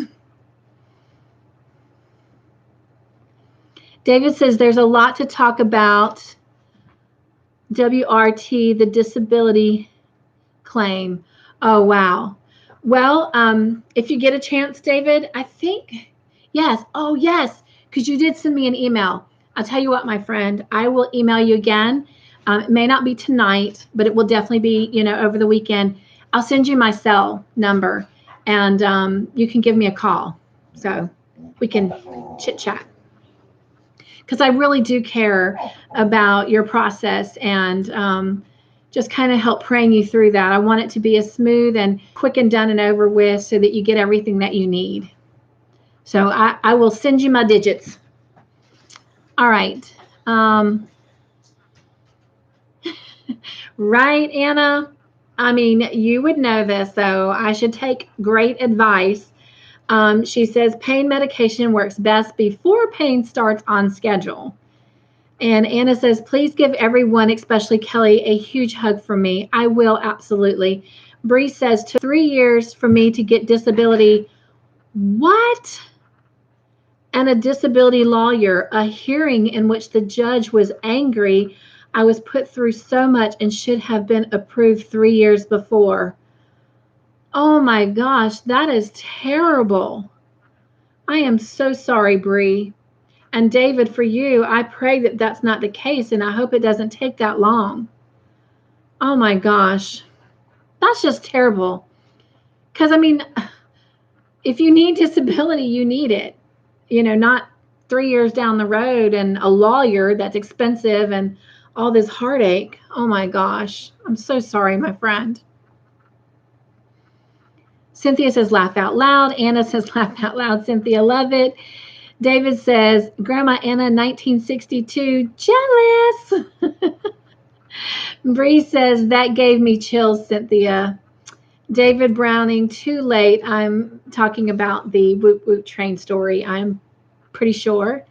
David says there's a lot to talk about. WRT, the disability claim. Oh, wow. Well, if you get a chance, David, I think, yes. Oh, yes, because you did send me an email. I'll tell you what, my friend, I will email you again. It may not be tonight, but it will definitely be, over the weekend. I'll send you my cell number, and you can give me a call so we can chit-chat. Because I really do care about your process and just kind of help praying you through that. I want it to be as smooth and quick and done and over with so that you get everything that you need. So I will send you my digits. All right. Right, Anna? I mean, you would know this, so I should take great advice. She says pain medication works best before pain starts on schedule. And Anna says, please give everyone, especially Kelly, a huge hug from me. I will, absolutely. Bree says, took 3 years for me to get disability. What? And a disability lawyer, a hearing in which the judge was angry. I was put through so much and should have been approved 3 years before. Oh my gosh, that is terrible. I am so sorry, Bree. And David, for you, I pray that that's not the case, and I hope it doesn't take that long. Oh my gosh, that's just terrible. Because, I mean, if you need disability, you need it. Not 3 years down the road and a lawyer that's expensive and all this heartache. Oh my gosh, I'm so sorry, my friend. Cynthia says, laugh out loud. Anna says, laugh out loud. Cynthia, love it. David says, Grandma Anna, 1962, jealous. Bree says, that gave me chills, Cynthia. David Browning, too late. I'm talking about the Woot Woot train story, I'm pretty sure.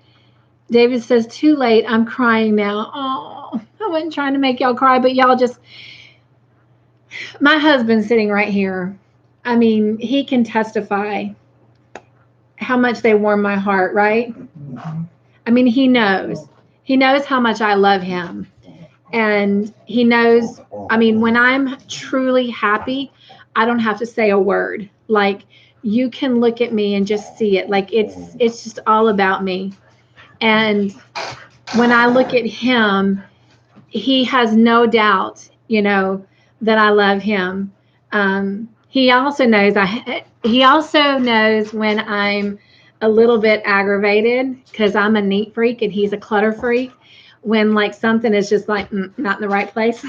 David says, too late. I'm crying now. Oh, I wasn't trying to make y'all cry, but y'all just, my husband's sitting right here. I mean, he can testify how much they warm my heart, right? Mm-hmm. I mean, he knows how much I love him. And he knows, I mean, when I'm truly happy, I don't have to say a word. Like, you can look at me and just see it. Like, it's just all about me. And when I look at him, he has no doubt, that I love him. He also knows when I'm a little bit aggravated because I'm a neat freak and he's a clutter freak. when like something is just like not in the right place.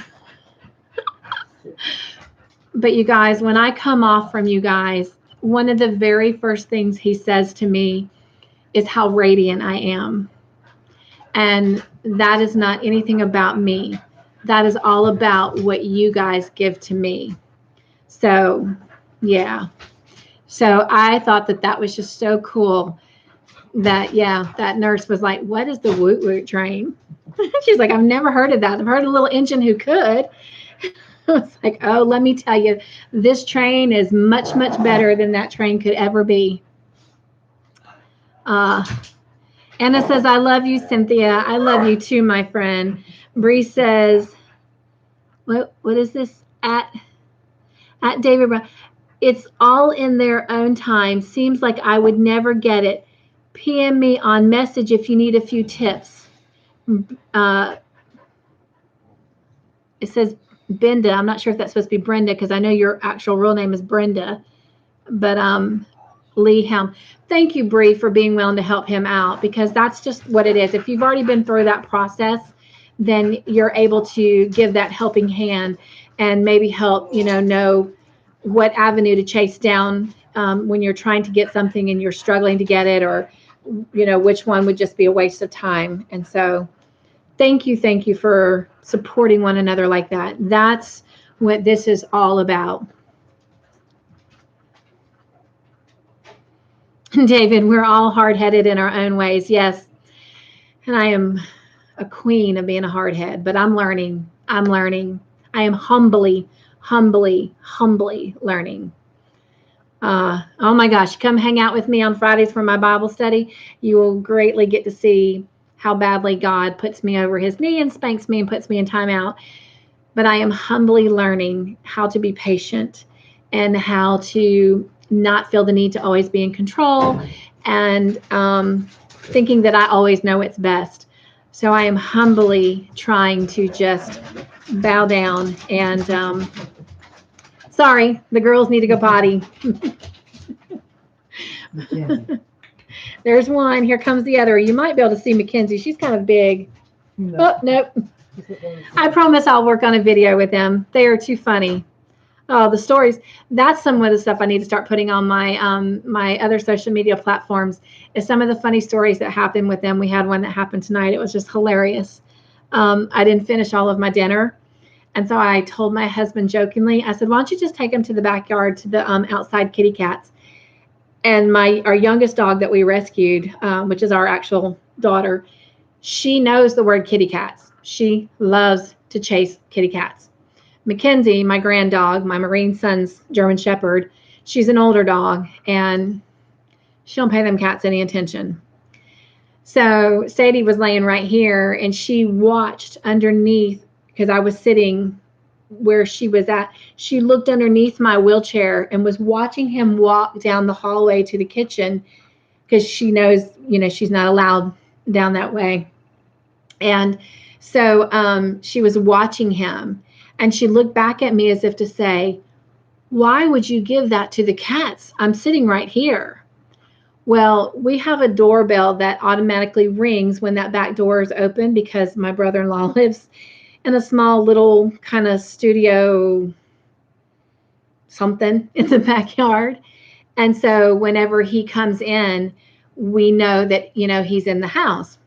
But you guys, when I come off from you guys, one of the very first things he says to me is how radiant I am. And that is not anything about me. That is all about what you guys give to me. So, yeah. So I thought that that was just so cool that, yeah, that nurse was like, what is the woot woot train? She's like, I've never heard of that. I've heard a little engine who could. It's like, oh, let me tell you, this train is much, much better than that train could ever be. Anna says, I love you, Cynthia. I love you too, my friend. Bree says, what is this? At David Brown. It's all in their own time. Seems like I would never get it. PM me on message if you need a few tips. It says Brenda. I'm not sure if that's supposed to be Brenda because I know your actual real name is Brenda. But Lee Helm. Thank you, Bree, for being willing to help him out, because that's just what it is. If you've already been through that process, then you're able to give that helping hand and maybe help, know what avenue to chase down when you're trying to get something and you're struggling to get it, or, which one would just be a waste of time. And so thank you for supporting one another like that. That's what this is all about. David, we're all hard-headed in our own ways. Yes. And I am a queen of being a hardhead, but I'm learning. I am humbly learning. Oh my gosh, come hang out with me on Fridays for my Bible study. You will greatly get to see how badly God puts me over his knee and spanks me and puts me in timeout. But I am humbly learning how to be patient and how to not feel the need to always be in control and thinking that I always know what's best. So I am humbly trying to just bow down and sorry, the girls need to go potty. There's one. Here comes the other. You might be able to see Mackenzie. She's kind of big. No. Oh, nope. I promise I'll work on a video with them. They are too funny. Oh, the stories. That's some of the stuff I need to start putting on my my other social media platforms, is some of the funny stories that happened with them. We had one that happened tonight. It was just hilarious. I didn't finish all of my dinner. And so I told my husband jokingly, I said, why don't you just take them to the backyard to the outside kitty cats? And our youngest dog that we rescued, which is our actual daughter, she knows the word kitty cats. She loves to chase kitty cats. Mackenzie, my grand dog, my Marine son's German Shepherd, she's an older dog, and she don't pay them cats any attention. So Sadie was laying right here, and she watched underneath, because I was sitting where she was at. She looked underneath my wheelchair and was watching him walk down the hallway to the kitchen, because she knows, she's not allowed down that way. And so she was watching him, and she looked back at me as if to say, why would you give that to the cats? I'm sitting right here. Well, we have a doorbell that automatically rings when that back door is open, because my brother-in-law lives in a small little kind of studio something in the backyard. And so whenever he comes in, we know that, he's in the house.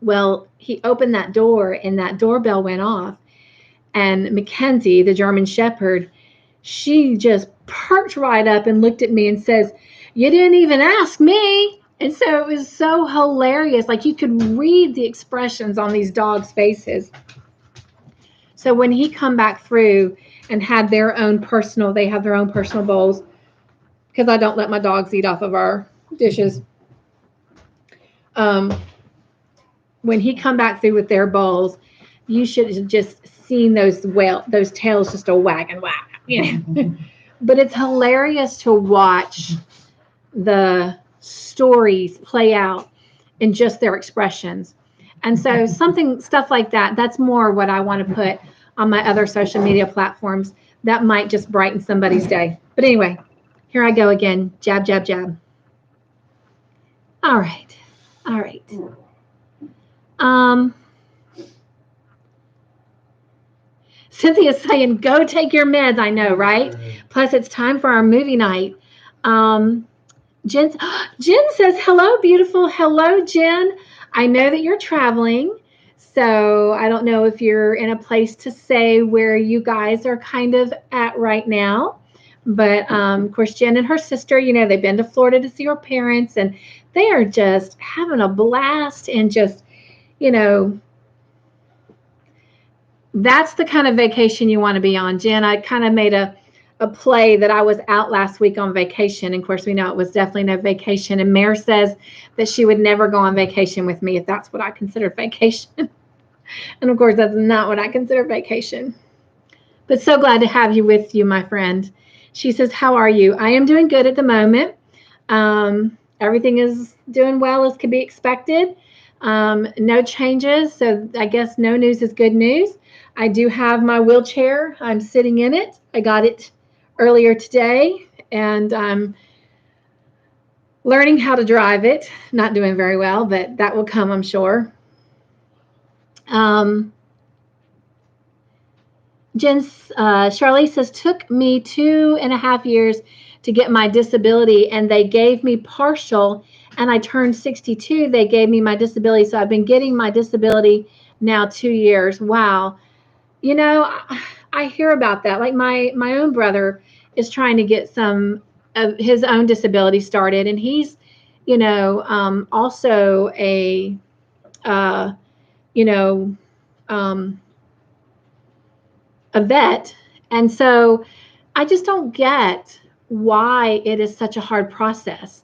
Well, he opened that door and that doorbell went off. And Mackenzie, the German Shepherd, she just perked right up and looked at me and says, you didn't even ask me. And so it was so hilarious. Like, you could read the expressions on these dogs' faces. So when he come back through and had they have their own personal bowls, because I don't let my dogs eat off of our dishes. When he come back through with their bowls, you should have just seen those tails just a wagging. But it's hilarious to watch the stories play out in just their expressions. And so stuff like that, that's more what I want to put on my other social media platforms. That might just brighten somebody's day. But anyway, here I go again. Jab, jab, jab. All right. Cynthia's saying, go take your meds. I know, right? Plus, it's time for our movie night. Jen says, hello, beautiful. Hello, Jen. I know that you're traveling, so I don't know if you're in a place to say where you guys are kind of at right now. But, of course, Jen and her sister, you know, they've been to Florida to see her parents, and they are just having a blast and just, you know, that's the kind of vacation you want to be on. Jen, I kind of made a play that I was out last week on vacation. And of course, we know it was definitely no vacation. And Mare says that she would never go on vacation with me if that's what I consider vacation. And of course, that's not what I consider vacation. But so glad to have you with you, my friend. She says, how are you? I am doing good at the moment. Everything is doing well as could be expected. No changes. So I guess no news is good news. I do have my wheelchair. I'm sitting in it. I got it earlier today, and I'm learning how to drive it. Not doing very well, but that will come, I'm sure. Charlie says, took me 2.5 years to get my disability, and they gave me partial, and I turned 62. They gave me my disability, so I've been getting my disability now 2 years. Wow. You know, I hear about that. Like my own brother is trying to get some of his own disability started, and he's, you know, also a, you know, a vet. And so I just don't get why it is such a hard process.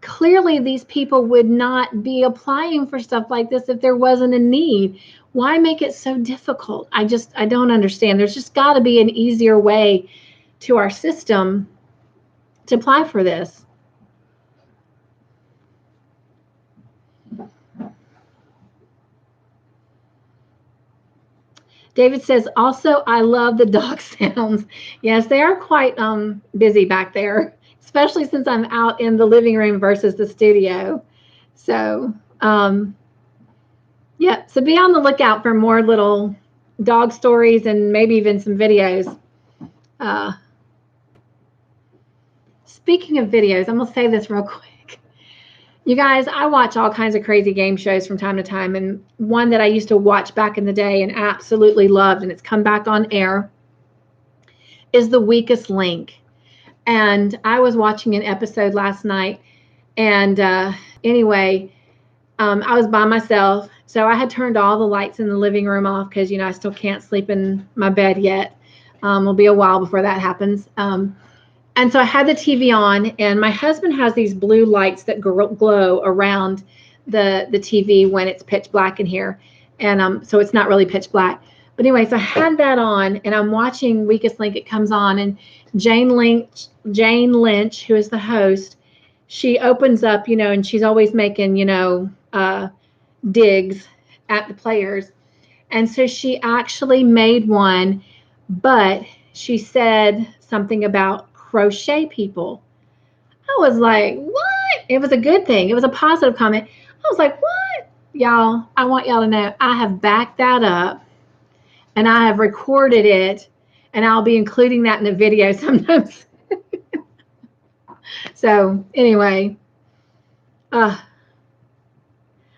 Clearly, these people would not be applying for stuff like this if there wasn't a need. Why make it so difficult? I don't understand. There's just got to be an easier way to our system to apply for this. David says, also, I love the dog sounds. Yes, they are quite busy back there, especially since I'm out in the living room versus the studio. So, yeah, so be on the lookout for more little dog stories and maybe even some videos. Speaking of videos, I'm going to say this real quick. You guys, I watch all kinds of crazy game shows from time to time, and one that I used to watch back in the day and absolutely loved, and it's come back on air, is The Weakest Link. And I was watching an episode last night, and anyway, I was by myself, so I had turned all the lights in the living room off because, you know, I still can't sleep in my bed yet. It'll be a while before that happens. And so I had the TV on, and my husband has these blue lights that glow around the TV when it's pitch black in here. And so it's not really pitch black. But anyway, so I had that on, and I'm watching Weakest Link. It comes on, and Jane Lynch, who is the host, she opens up, you know, and she's always making, you know, digs at the players. And so she actually made one, but she said something about crochet people. I was like, what? It was a good thing. It was a positive comment. I was like, what? Y'all, I want y'all to know I have backed that up, and I have recorded it, and I'll be including that in the video sometimes. So anyway, I'm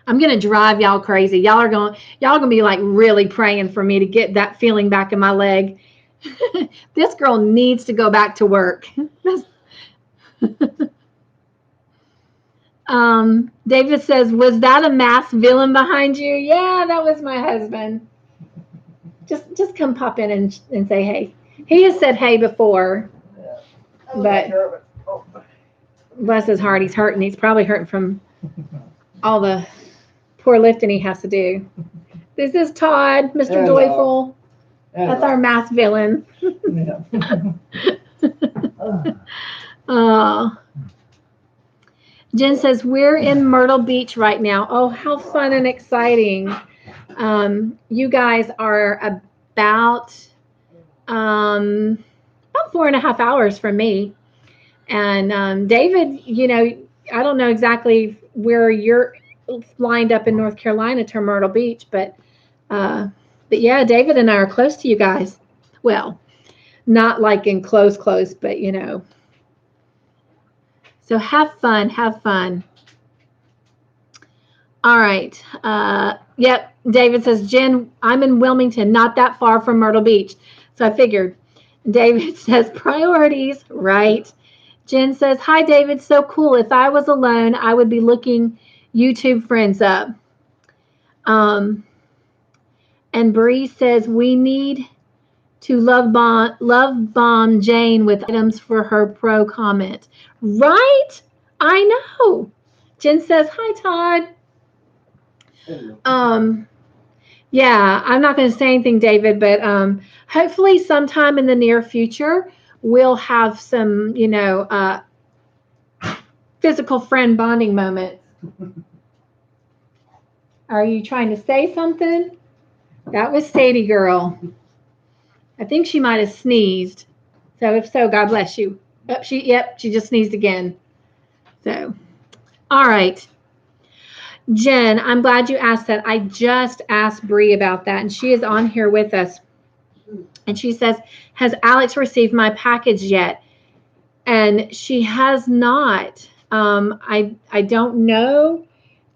gonna drive y'all crazy. Y'all gonna be like really praying for me to get that feeling back in my leg. This girl needs to go back to work. David says, was that a masked villain behind you? Yeah, that was my husband. Just come pop in and say hey. He has said hey before, but bless his heart, he's hurting. He's probably hurting from all the poor lifting he has to do. This is Todd, Mr. Joyful. That's our masked villain. Jen says, we're in Myrtle Beach right now. Oh, how fun and exciting. You guys are about 4.5 hours from me. And David, you know, I don't know exactly where you're lined up in North Carolina to Myrtle Beach, but yeah, David and I are close to you guys. Well, not like in close, but you know. So have fun, have fun. All right. Yep. David says, Jen, I'm in Wilmington, not that far from Myrtle Beach. So I figured. David says, priorities, right? Jen says, hi, David. So cool. If I was alone, I would be looking YouTube friends up. And Bree says, we need to love bomb Jane with items for her pro comment. Right? I know. Jen says, hi, Todd. Yeah, I'm not going to say anything, David, but hopefully sometime in the near future, we'll have some, you know, physical friend bonding moments. Are you trying to say something? That was Sadie girl. I think she might have sneezed. So if so, God bless you. Oh, she just sneezed again. So, all right. Jen, I'm glad you asked that. I just asked Bree about that, and she is on here with us. And she says, has Alex received my package yet? And she has not. I don't know.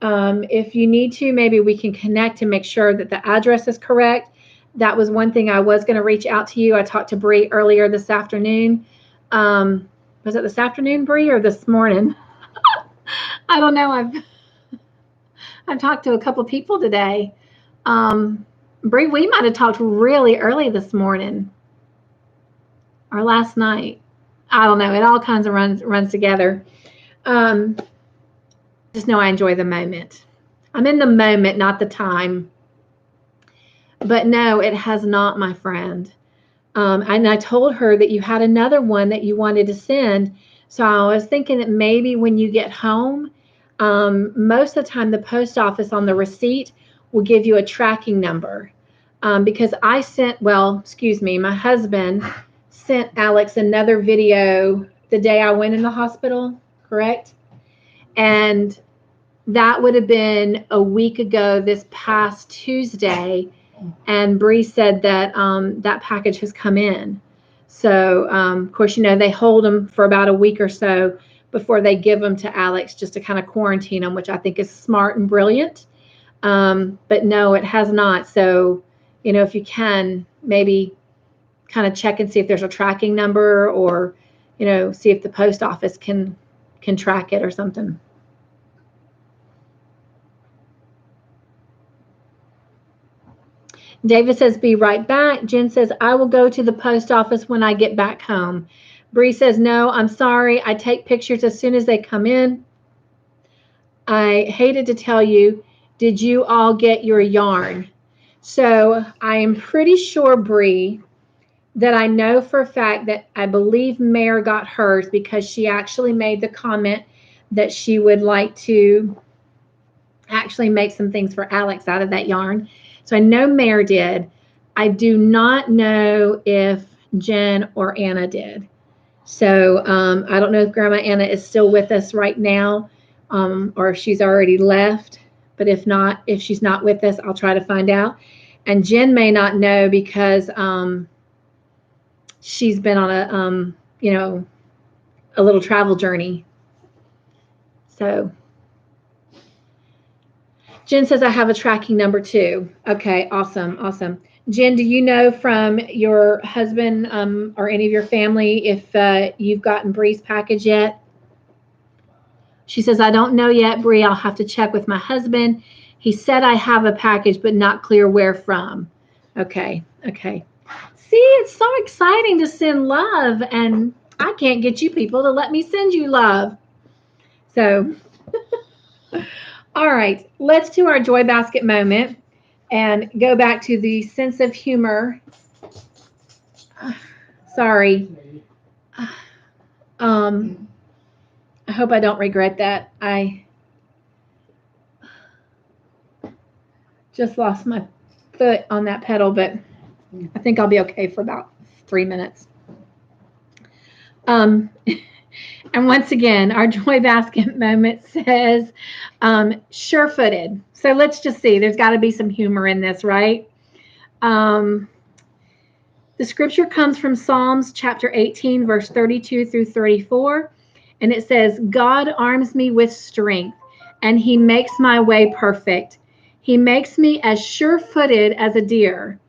If you need to, maybe we can connect and make sure that the address is correct. That was one thing I was going to reach out to you. I talked to Bree earlier this afternoon. Was it this afternoon, Bree, or this morning? I don't know. I've talked to a couple of people today. Bree, we might have talked really early this morning or last night. I don't know. It all kinds of runs together. Just know I enjoy the moment. I'm in the moment, not the time. But no, it has not, my friend. And I told her that you had another one that you wanted to send. So I was thinking that maybe when you get home, most of the time the post office on the receipt will give you a tracking number. Because my husband sent Alex another video the day I went in the hospital, correct? And that would have been a week ago this past Tuesday. And Bree said that that package has come in. So, of course, you know, they hold them for about a week or so before they give them to Alex just to kind of quarantine them, which I think is smart and brilliant. But no, it has not. So, you know, if you can, maybe kind of check and see if there's a tracking number or, you know, see if the post office can track it or something. David says, be right back. Jen says, I will go to the post office when I get back home. Bree says, no, I'm sorry. I take pictures as soon as they come in. I hated to tell you, did you all get your yarn? So I am pretty sure, Bree, that I know for a fact that I believe Mare got hers because she actually made the comment that she would like to actually make some things for Alex out of that yarn. So I know Mare did. I do not know if Jen or Anna did. So I don't know if Grandma Anna is still with us right now or if she's already left. But if not, if she's not with us, I'll try to find out. And Jen may not know because she's been on a, you know, a little travel journey. So Jen says, I have a tracking number too. Okay, awesome, awesome. Jen, do you know from your husband or any of your family if you've gotten Bree's package yet? She says, I don't know yet, Bree. I'll have to check with my husband. He said I have a package, but not clear where from. Okay, okay. See, it's so exciting to send love, and I can't get you people to let me send you love. So, all right, let's do our joy basket moment and go back to the sense of humor. Sorry. I hope I don't regret that. I just lost my foot on that pedal, but I think I'll be okay for about 3 minutes. And once again, our joy basket moment says sure-footed. So let's just see. There's got to be some humor in this, right? The scripture comes from Psalms chapter 18, verse 32 through 34. And it says, God arms me with strength, and he makes my way perfect. He makes me as sure-footed as a deer,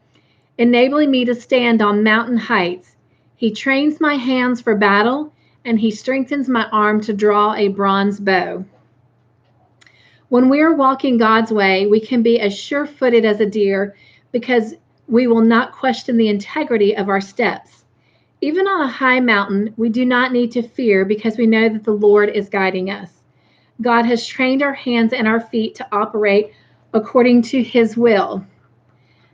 enabling me to stand on mountain heights. He trains my hands for battle, and he strengthens my arm to draw a bronze bow. When we are walking God's way, we can be as sure-footed as a deer because we will not question the integrity of our steps. Even on a high mountain, we do not need to fear because we know that the Lord is guiding us. God has trained our hands and our feet to operate according to his will.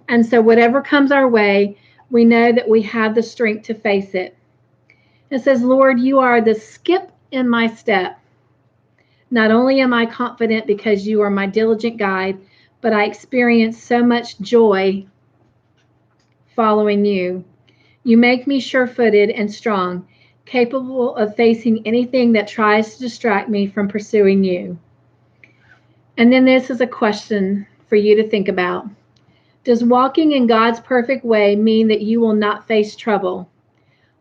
And so whatever comes our way, we know that we have the strength to face it. It says, Lord, you are the skip in my step. Not only am I confident because you are my diligent guide, but I experience so much joy following you. You make me sure-footed and strong, capable of facing anything that tries to distract me from pursuing you. And then this is a question for you to think about. Does walking in God's perfect way mean that you will not face trouble?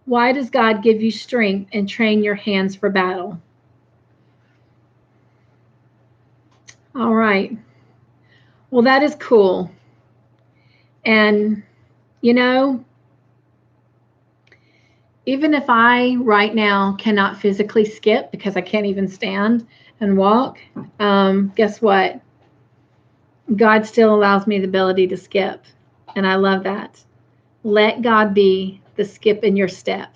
Why does God give you strength and train your hands for battle? All right. Well, that is cool. And, you know, even if I right now cannot physically skip because I can't even stand and walk, guess what? God still allows me the ability to skip. And I love that. Let God be the skip in your step.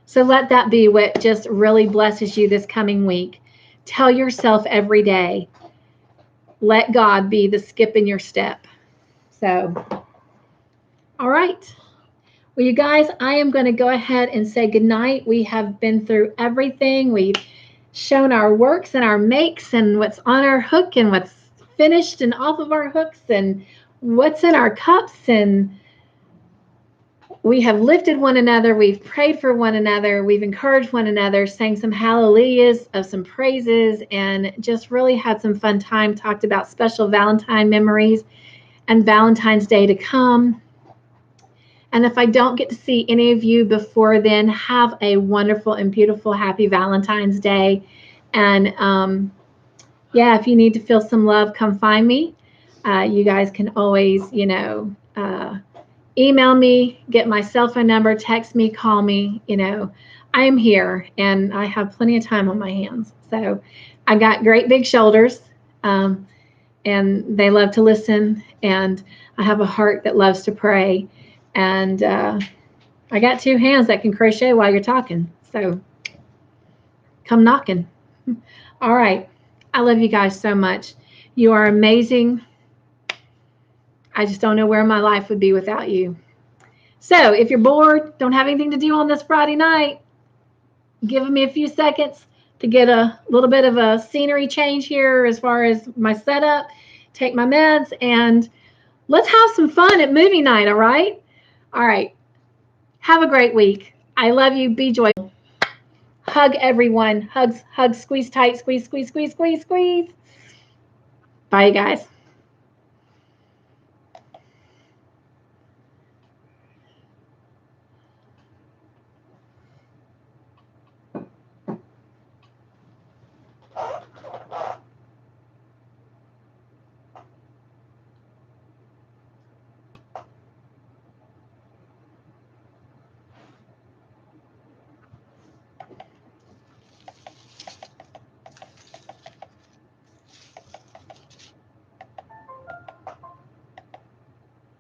So let that be what just really blesses you this coming week. Tell yourself every day, let God be the skip in your step. So, all right. Well, you guys, I am going to go ahead and say goodnight. We have been through everything. We've shown our works and our makes and what's on our hook and what's finished and off of our hooks and what's in our cups. And we have lifted one another. We've prayed for one another. We've encouraged one another, sang some hallelujahs of some praises, and just really had some fun time, talked about special Valentine memories and Valentine's Day to come. And if I don't get to see any of you before then, have a wonderful and beautiful, happy Valentine's Day. And yeah, if you need to feel some love, come find me. You guys can always, email me, get my cell phone number, text me, call me. I am here and I have plenty of time on my hands. So I got great big shoulders and they love to listen. And I have a heart that loves to pray. And I got two hands that can crochet while you're talking. So come knocking. All right. I love you guys so much. You are amazing. I just don't know where my life would be without you. So if you're bored, don't have anything to do on this Friday night, give me a few seconds to get a little bit of a scenery change here as far as my setup, take my meds, and let's have some fun at movie night, all right? All right. Have a great week. I love you. Be joyful. Hug everyone. Hugs, hugs, squeeze tight, squeeze, squeeze, squeeze, squeeze, squeeze. Bye, you guys.